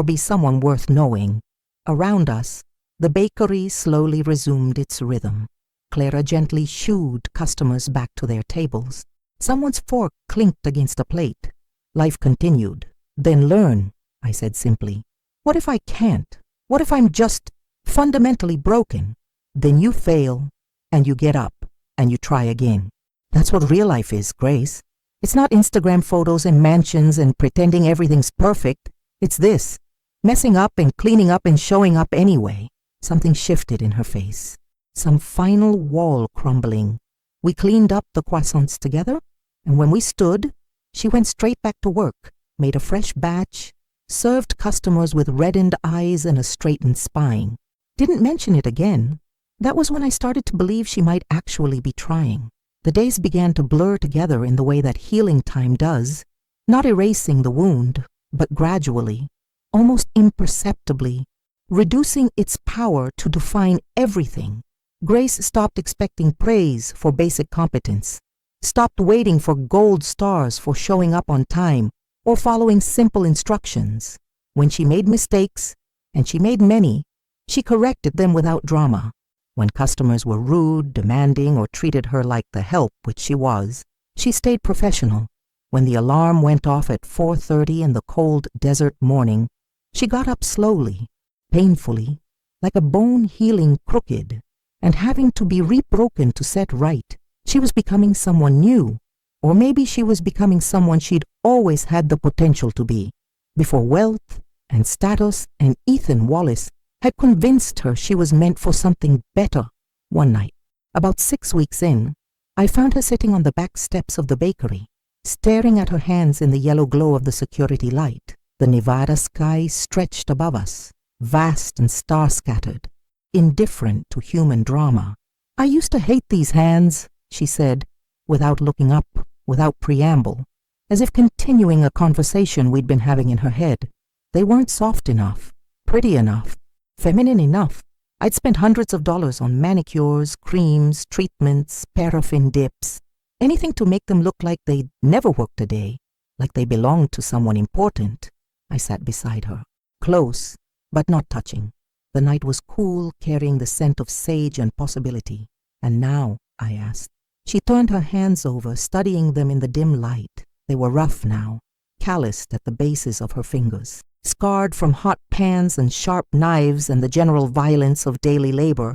be someone worth knowing." Around us, the bakery slowly resumed its rhythm. Clara gently shooed customers back to their tables. Someone's fork clinked against a plate. Life continued. "Then learn," I said simply. "What if I can't? What if I'm just fundamentally broken?" "Then you fail, and you get up, and you try again." That's what real life is, Grace. It's not Instagram photos and mansions and pretending everything's perfect. It's this, messing up and cleaning up and showing up anyway. Something shifted in her face. Some final wall crumbling. We cleaned up the croissants together, and when we stood, she went straight back to work, made a fresh batch, served customers with reddened eyes and a straightened spine. Didn't mention it again. That was when I started to believe she might actually be trying. The days began to blur together in the way that healing time does, not erasing the wound, but gradually, almost imperceptibly, reducing its power to define everything. Grace stopped expecting praise for basic competence, stopped waiting for gold stars for showing up on time or following simple instructions. When she made mistakes, and she made many, she corrected them without drama. When customers were rude, demanding, or treated her like the help which she was, she stayed professional. When the alarm went off at 4:30 in the cold desert morning, she got up slowly, painfully, like a bone healing crooked, and having to be rebroken to set right. She was becoming someone new, or maybe she was becoming someone she'd always had the potential to be, before wealth and status and Ethan Wallace had convinced her she was meant for something better. One night, about 6 weeks in, I found her sitting on the back steps of the bakery, staring at her hands in the yellow glow of the security light. The Nevada sky stretched above us, vast and star-scattered, indifferent to human drama. "I used to hate these hands," she said, without looking up, without preamble, as if continuing a conversation we'd been having in her head. "They weren't soft enough, pretty enough, feminine enough. I'd spent hundreds of dollars on manicures, creams, treatments, paraffin dips, anything to make them look like they'd never worked a day, like they belonged to someone important." I sat beside her, close, but not touching. The night was cool, carrying the scent of sage and possibility. "And now?" I asked. She turned her hands over, studying them in the dim light. They were rough now, calloused at the bases of her fingers. Scarred from hot pans and sharp knives and the general violence of daily labor,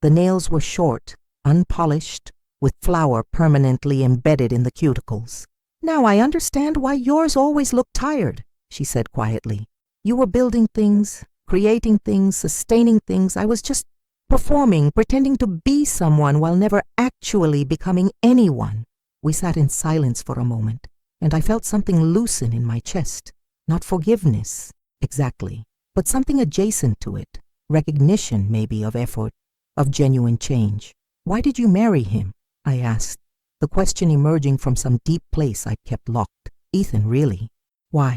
the nails were short, unpolished, with flour permanently embedded in the cuticles. "Now I understand why yours always looked tired," she said quietly. "You were building things, creating things, sustaining things. I was just performing, pretending to be someone while never actually becoming anyone." We sat in silence for a moment, and I felt something loosen in my chest. Not forgiveness, exactly, but something adjacent to it. Recognition, maybe, of effort, of genuine change. "Why did you marry him?" I asked, the question emerging from some deep place I'd kept locked. "Ethan, really?" "Why?"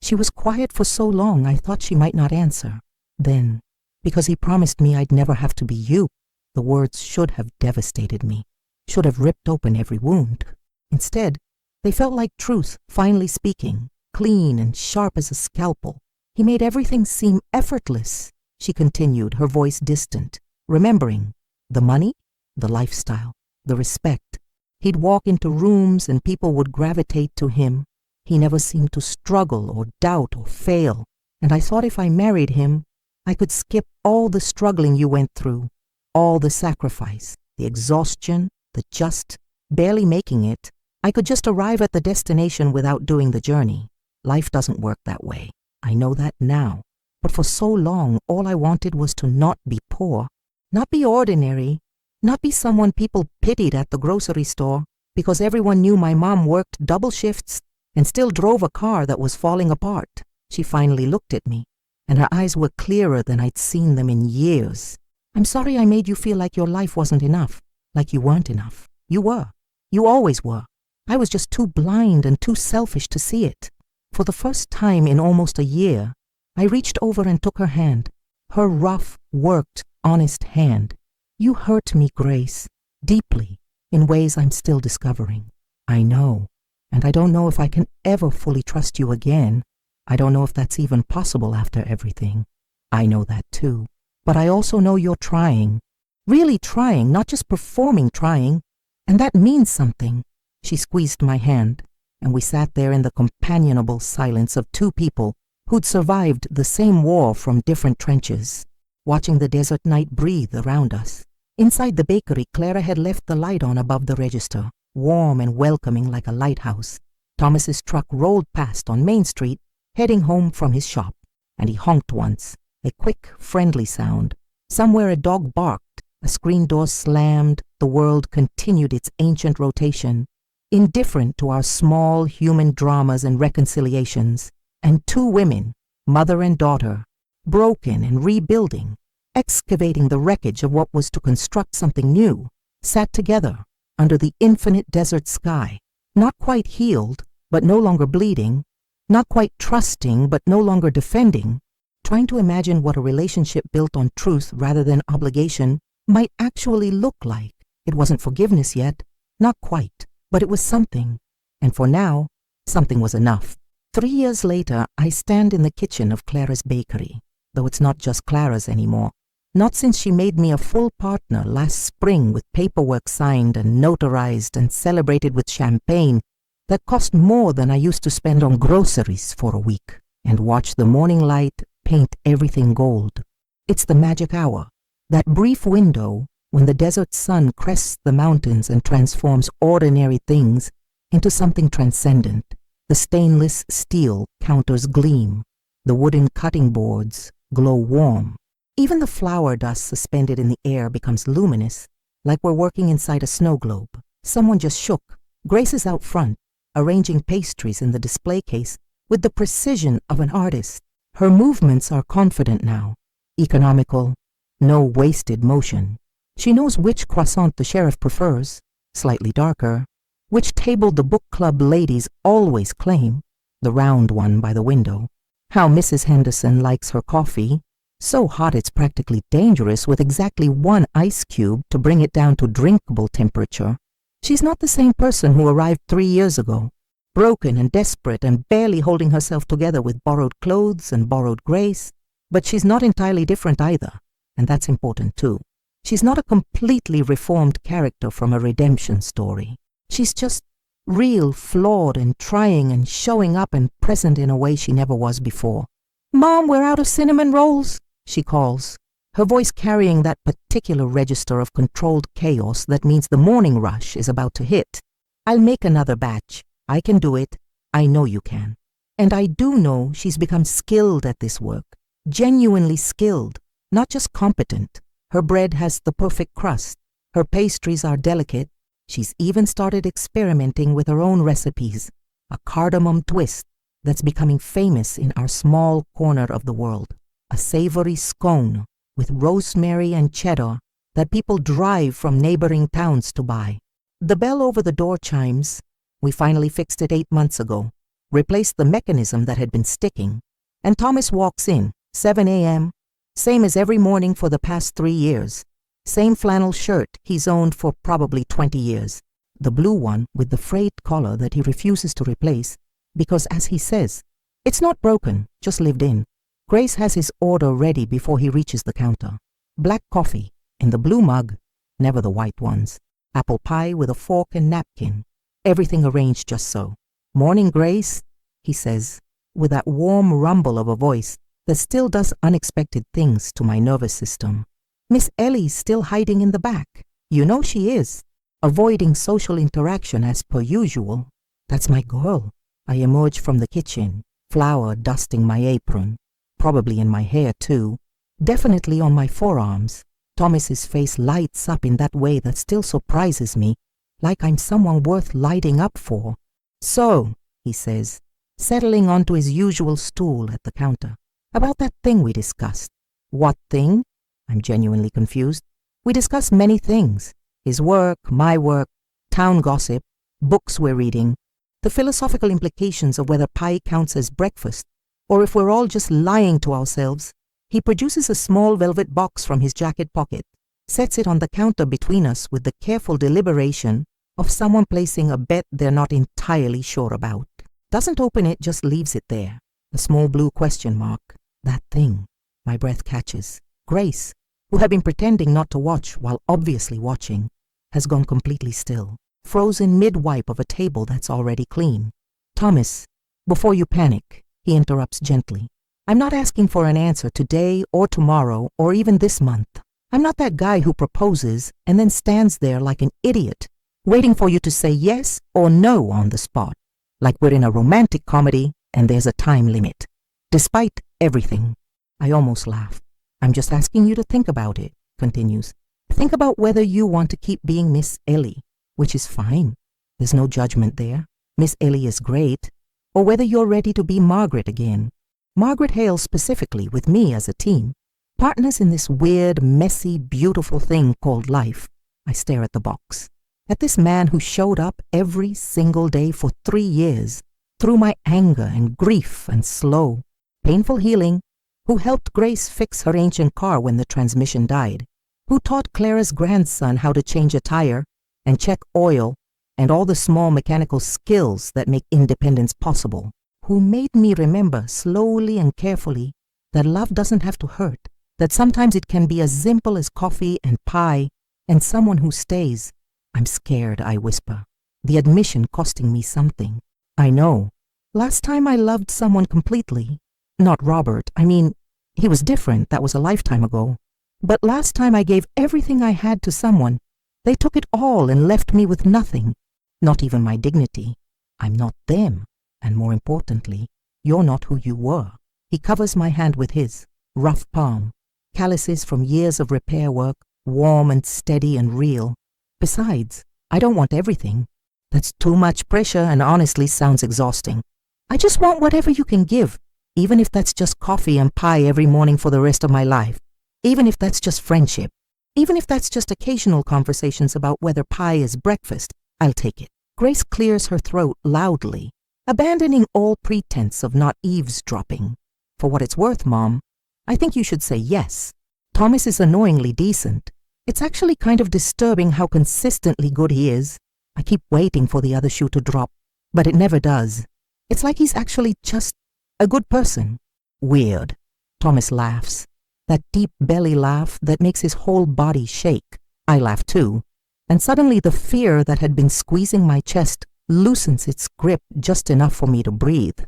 She was quiet for so long I thought she might not answer. Then, "Because he promised me I'd never have to be you." The words should have devastated me, should have ripped open every wound. Instead, they felt like truth finally speaking, clean and sharp as a scalpel. "He made everything seem effortless," she continued, her voice distant, remembering. "The money, the lifestyle, the respect. He'd walk into rooms and people would gravitate to him. He never seemed to struggle or doubt or fail. And I thought if I married him, I could skip all the struggling you went through, all the sacrifice, the exhaustion, the just barely making it. I could just arrive at the destination without doing the journey. Life doesn't work that way. I know that now. But for so long, all I wanted was to not be poor, not be ordinary, not be someone people pitied at the grocery store because everyone knew my mom worked double shifts and still drove a car that was falling apart." She finally looked at me, and her eyes were clearer than I'd seen them in years. "I'm sorry I made you feel like your life wasn't enough, like you weren't enough. You were. You always were. I was just too blind and too selfish to see it." For the first time in almost a year, I reached over and took her hand, her rough, worked, honest hand. "You hurt me, Grace, deeply, in ways I'm still discovering. I know, and I don't know if I can ever fully trust you again. I don't know if that's even possible after everything. I know that too. But I also know you're trying, really trying, not just performing, trying, and that means something." She squeezed my hand, and we sat there in the companionable silence of two people who'd survived the same war from different trenches, watching the desert night breathe around us. Inside the bakery, Clara had left the light on above the register, warm and welcoming like a lighthouse. Thomas's truck rolled past on Main Street, heading home from his shop, and he honked once, a quick, friendly sound. Somewhere a dog barked, a screen door slammed, the world continued its ancient rotation, indifferent to our small human dramas and reconciliations, and two women, mother and daughter, broken and rebuilding, excavating the wreckage of what was to construct something new, sat together under the infinite desert sky, not quite healed, but no longer bleeding, not quite trusting, but no longer defending, trying to imagine what a relationship built on truth rather than obligation might actually look like. It wasn't forgiveness yet, not quite, but it was something, and for now, something was enough. 3 years later, I stand in the kitchen of Clara's bakery, though it's not just Clara's anymore. Not since she made me a full partner last spring with paperwork signed and notarized and celebrated with champagne that cost more than I used to spend on groceries for a week, and watch the morning light paint everything gold. It's the magic hour, that brief window when the desert sun crests the mountains and transforms ordinary things into something transcendent. The stainless steel counters gleam. The wooden cutting boards glow warm. Even the flour dust suspended in the air becomes luminous, like we're working inside a snow globe. Someone just shook. Grace is out front, arranging pastries in the display case with the precision of an artist. Her movements are confident now, economical, no wasted motion. She knows which croissant the sheriff prefers, slightly darker, which table the book club ladies always claim, the round one by the window, how Mrs. Henderson likes her coffee, so hot it's practically dangerous, with exactly 1 ice cube to bring it down to drinkable temperature. She's not the same person who arrived 3 years ago, broken and desperate and barely holding herself together with borrowed clothes and borrowed grace, but she's not entirely different either, and that's important too. She's not a completely reformed character from a redemption story. She's just Real, flawed, and trying and showing up and present in a way she never was before. "Mom, we're out of cinnamon rolls," she calls, her voice carrying that particular register of controlled chaos that means the morning rush is about to hit. "I'll make another batch. I can do it. I know you can." And I do know she's become skilled at this work, genuinely skilled, not just competent. Her bread has the perfect crust. Her pastries are delicate. She's even started experimenting with her own recipes, a cardamom twist that's becoming famous in our small corner of the world, a savory scone with rosemary and cheddar that people drive from neighboring towns to buy. The bell over the door chimes. We finally fixed it 8 months ago, replaced the mechanism that had been sticking, and Thomas walks in, 7 a.m., same as every morning for the past 3 years. Same flannel shirt he's owned for probably 20 years. The blue one with the frayed collar that he refuses to replace because, as he says, it's not broken, just lived in. Grace has his order ready before he reaches the counter. Black coffee in the blue mug, never the white ones. Apple pie with a fork and napkin. Everything arranged just so. "Morning, Grace," he says, with that warm rumble of a voice that still does unexpected things to my nervous system. Miss Ellie's still hiding in the back. You know she is, avoiding social interaction as per usual. That's my girl. I emerge from the kitchen, flour dusting my apron, probably in my hair too, definitely on my forearms. Thomas's face lights up in that way that still surprises me, like I'm someone worth lighting up for. "So," he says, settling onto his usual stool at the counter, "about that thing we discussed." "What thing?" I'm genuinely confused. "We discussed many things. His work, my work, town gossip, books we're reading, the philosophical implications of whether pie counts as breakfast, or if we're all just lying to ourselves." He produces a small velvet box from his jacket pocket, sets it on the counter between us with the careful deliberation of someone placing a bet they're not entirely sure about. Doesn't open it, just leaves it there. A small blue question mark. That thing. My breath catches. Grace, who had been pretending not to watch while obviously watching, has gone completely still, frozen mid-wipe of a table that's already clean. "Thomas, before you panic," he interrupts gently. "I'm not asking for an answer today or tomorrow or even this month. I'm not that guy who proposes and then stands there like an idiot, waiting for you to say yes or no on the spot, like we're in a romantic comedy and there's a time limit. Despite everything," I almost laugh. "I'm just asking you to think about it," continues. "Think about whether you want to keep being Miss Ellie, which is fine. There's no judgment there. Miss Ellie is great. Or whether you're ready to be Margaret again. Margaret Hale specifically, with me as a team. Partners in this weird, messy, beautiful thing called life." I stare at the box. At this man who showed up every single day for 3 years, through my anger and grief and slow, painful healing, who helped Grace fix her ancient car when the transmission died, who taught Clara's grandson how to change a tire and check oil and all the small mechanical skills that make independence possible, who made me remember slowly and carefully that love doesn't have to hurt, that sometimes it can be as simple as coffee and pie, and someone who stays. I'm scared, I whisper, the admission costing me something. I know. Last time I loved someone completely, not Robert, I mean, he was different, that was a lifetime ago. But last time I gave everything I had to someone, they took it all and left me with nothing, not even my dignity. I'm not them, and more importantly, you're not who you were. He covers my hand with his, rough palm, calluses from years of repair work, warm and steady and real. Besides, I don't want everything. That's too much pressure and honestly sounds exhausting. I just want whatever you can give, even if that's just coffee and pie every morning for the rest of my life, even if that's just friendship, even if that's just occasional conversations about whether pie is breakfast, I'll take it. Grace clears her throat loudly, abandoning all pretense of not eavesdropping. For what it's worth, Mom, I think you should say yes. Thomas is annoyingly decent. It's actually kind of disturbing how consistently good he is. I keep waiting for the other shoe to drop, but it never does. It's like he's actually just a good person. Weird. Thomas laughs. That deep belly laugh that makes his whole body shake. I laugh too. And suddenly the fear that had been squeezing my chest loosens its grip just enough for me to breathe.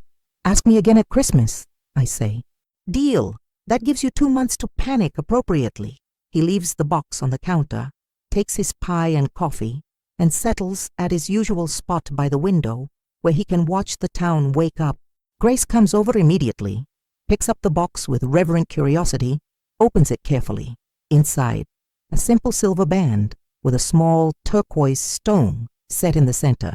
Ask me again at Christmas, I say. Deal. That gives you 2 months to panic appropriately. He leaves the box on the counter, takes his pie and coffee, and settles at his usual spot by the window where he can watch the town wake up. Grace comes over immediately, picks up the box with reverent curiosity, opens it carefully. Inside, a simple silver band with a small turquoise stone set in the center.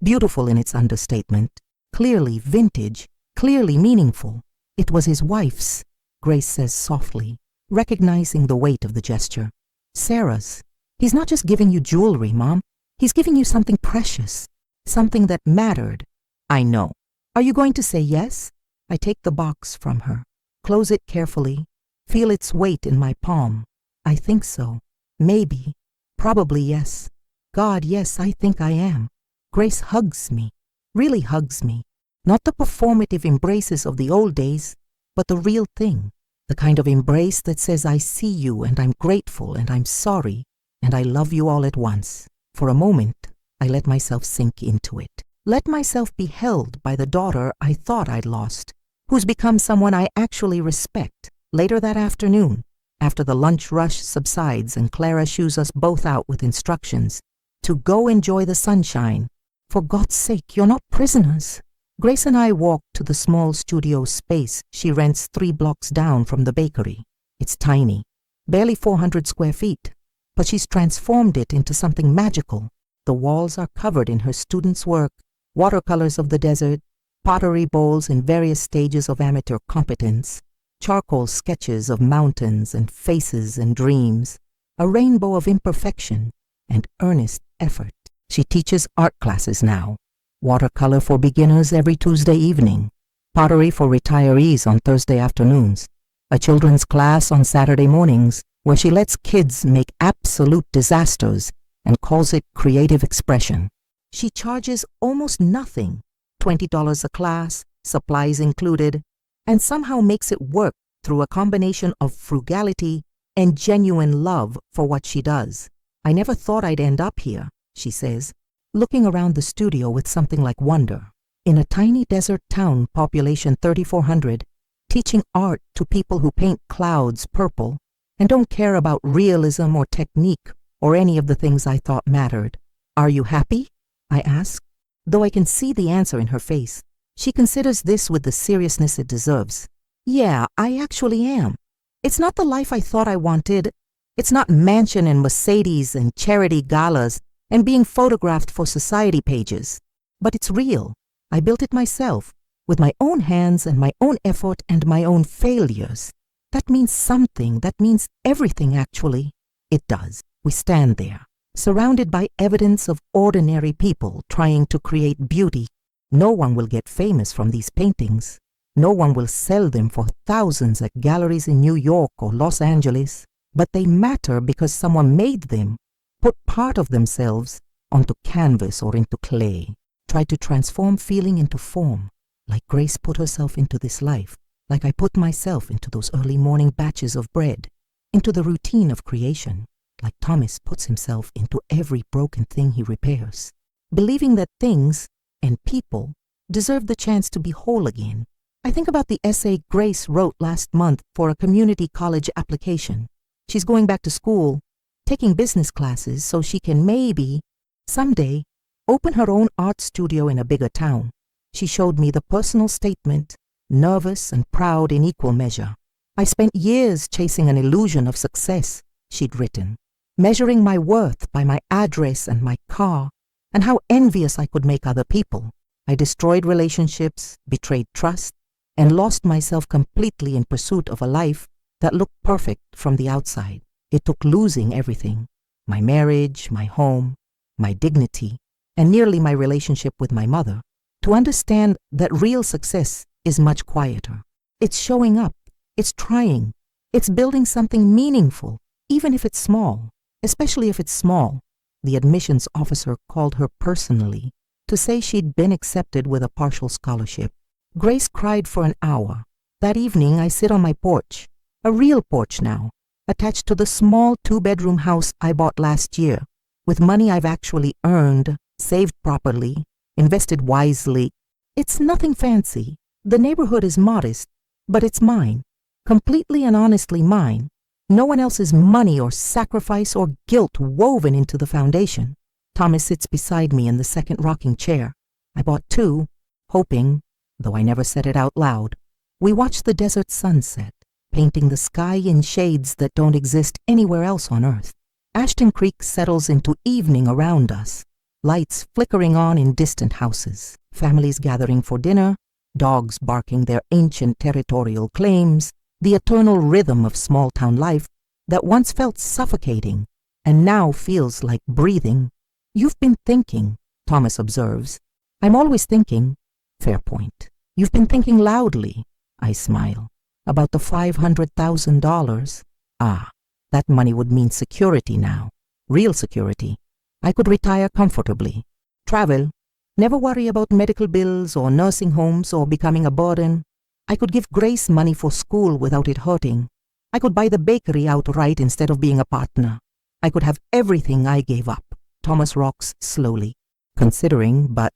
Beautiful in its understatement, clearly vintage, clearly meaningful. It was his wife's, Grace says softly, recognizing the weight of the gesture. Sarah's. He's not just giving you jewelry, Mom. He's giving you something precious, something that mattered. I know. Are you going to say yes? I take the box from her, close it carefully, feel its weight in my palm. I think so. Maybe. Probably yes. God, yes, I think I am. Grace hugs me, really hugs me. Not the performative embraces of the old days, but the real thing. The kind of embrace that says I see you and I'm grateful and I'm sorry and I love you all at once. For a moment, I let myself sink into it. Let myself be held by the daughter I thought I'd lost, who's become someone I actually respect. Later that afternoon, after the lunch rush subsides and Clara shoos us both out with instructions to go enjoy the sunshine. For God's sake, you're not prisoners. Grace and I walk to the small studio space she rents 3 blocks down from the bakery. It's tiny, barely 400 square feet, but she's transformed it into something magical. The walls are covered in her students' work, watercolors of the desert, pottery bowls in various stages of amateur competence, charcoal sketches of mountains and faces and dreams, a rainbow of imperfection and earnest effort. She teaches art classes now. Watercolor for beginners every Tuesday evening, pottery for retirees on Thursday afternoons, a children's class on Saturday mornings where she lets kids make absolute disasters and calls it creative expression. She charges almost nothing, $20 a class, supplies included, and somehow makes it work through a combination of frugality and genuine love for what she does. I never thought I'd end up here, she says, looking around the studio with something like wonder. In a tiny desert town, population 3,400, teaching art to people who paint clouds purple and don't care about realism or technique or any of the things I thought mattered. Are you happy? I ask. Though I can see the answer in her face, she considers this with the seriousness it deserves. Yeah, I actually am. It's not the life I thought I wanted. It's not mansion and Mercedes and charity galas and being photographed for society pages. But it's real. I built it myself, with my own hands and my own effort and my own failures. That means something. That means everything, actually. It does. We stand there, surrounded by evidence of ordinary people trying to create beauty. No one will get famous from these paintings. No one will sell them for thousands at galleries in New York or Los Angeles. But they matter because someone made them, put part of themselves onto canvas or into clay, tried to transform feeling into form, like Grace put herself into this life, like I put myself into those early morning batches of bread, into the routine of creation, like Thomas puts himself into every broken thing he repairs, believing that things and people deserve the chance to be whole again. I think about the essay Grace wrote last month for a community college application. She's going back to school, taking business classes so she can maybe, someday, open her own art studio in a bigger town. She showed me the personal statement, nervous and proud in equal measure. I spent years chasing an illusion of success, she'd written, measuring my worth by my address and my car, and how envious I could make other people. I destroyed relationships, betrayed trust, and lost myself completely in pursuit of a life that looked perfect from the outside. It took losing everything, my marriage, my home, my dignity, and nearly my relationship with my mother, to understand that real success is much quieter. It's showing up, it's trying, it's building something meaningful, even if it's small, especially if it's small. The admissions officer called her personally to say she'd been accepted with a partial scholarship. Grace cried for an hour. That evening I sit on my porch, a real porch now, attached to the small 2-bedroom house I bought last year, with money I've actually earned, saved properly, invested wisely. It's nothing fancy. The neighborhood is modest, but it's mine. Completely and honestly mine. No one else's money or sacrifice or guilt woven into the foundation. Thomas sits beside me in the second rocking chair. I bought two, hoping, though I never said it out loud. We watch the desert sunset, painting the sky in shades that don't exist anywhere else on earth. Ashton Creek settles into evening around us, lights flickering on in distant houses, families gathering for dinner, dogs barking their ancient territorial claims, the eternal rhythm of small-town life that once felt suffocating and now feels like breathing. You've been thinking, Thomas observes. I'm always thinking. Fair point. You've been thinking loudly, I smile, about the $500,000. Ah, that money would mean security now. Real security. I could retire comfortably, travel, never worry about medical bills or nursing homes or becoming a burden. I could give Grace money for school without it hurting. I could buy the bakery outright instead of being a partner. I could have everything I gave up. Thomas rocks slowly, considering, but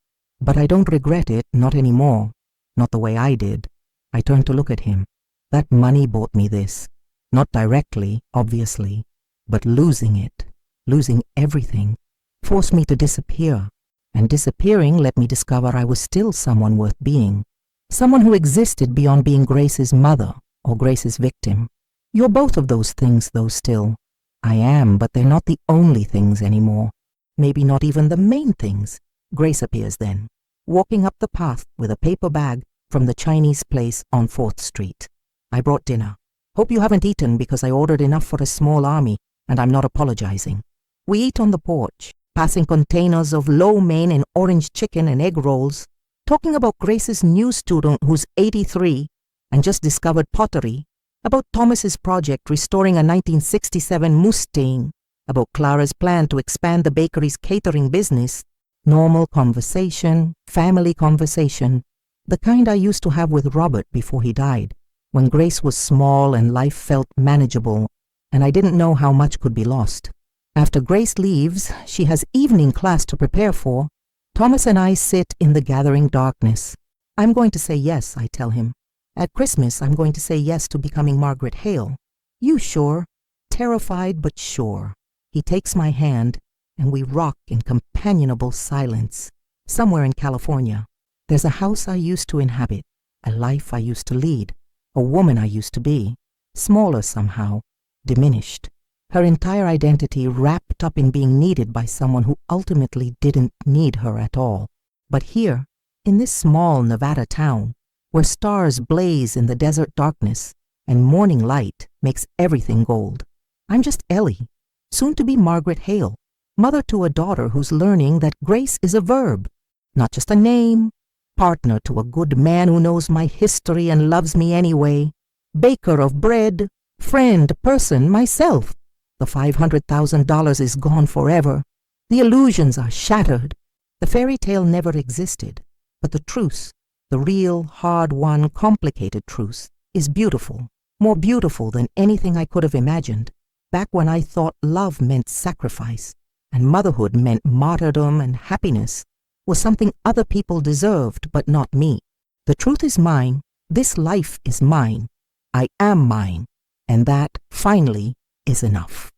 I don't regret it, not anymore. Not the way I did. I turned to look at him. That money bought me this. Not directly, obviously, but losing it, losing everything, forced me to disappear. And disappearing let me discover I was still someone worth being. Someone who existed beyond being Grace's mother or Grace's victim. You're both of those things, though, still. I am, but they're not the only things anymore. Maybe not even the main things. Grace appears then, walking up the path with a paper bag from the Chinese place on 4th Street. I brought dinner. Hope you haven't eaten because I ordered enough for a small army, and I'm not apologizing. We eat on the porch, passing containers of lo mein and orange chicken and egg rolls, talking about Grace's new student who's 83 and just discovered pottery, about Thomas's project restoring a 1967 Mustang, about Clara's plan to expand the bakery's catering business. Normal conversation, family conversation, the kind I used to have with Robert before he died, when Grace was small and life felt manageable, and I didn't know how much could be lost. After Grace leaves, she has evening class to prepare for. Thomas and I sit in the gathering darkness. I'm going to say yes, I tell him. At Christmas, I'm going to say yes to becoming Margaret Hale. You sure? Terrified but sure. He takes my hand, and we rock in companionable silence. Somewhere in California, there's a house I used to inhabit, a life I used to lead, a woman I used to be, smaller somehow, diminished. Her entire identity wrapped up in being needed by someone who ultimately didn't need her at all. But here, in this small Nevada town, where stars blaze in the desert darkness and morning light makes everything gold, I'm just Ellie, soon to be Margaret Hale, mother to a daughter who's learning that grace is a verb, not just a name, partner to a good man who knows my history and loves me anyway, baker of bread, friend, person, myself. The $500,000 is gone forever. The illusions are shattered. The fairy tale never existed, but the truce, the real, hard-won, complicated truce, is beautiful, more beautiful than anything I could have imagined. Back when I thought love meant sacrifice, and motherhood meant martyrdom and happiness, was something other people deserved, but not me. The truth is mine. This life is mine. I am mine. And that, finally, is enough.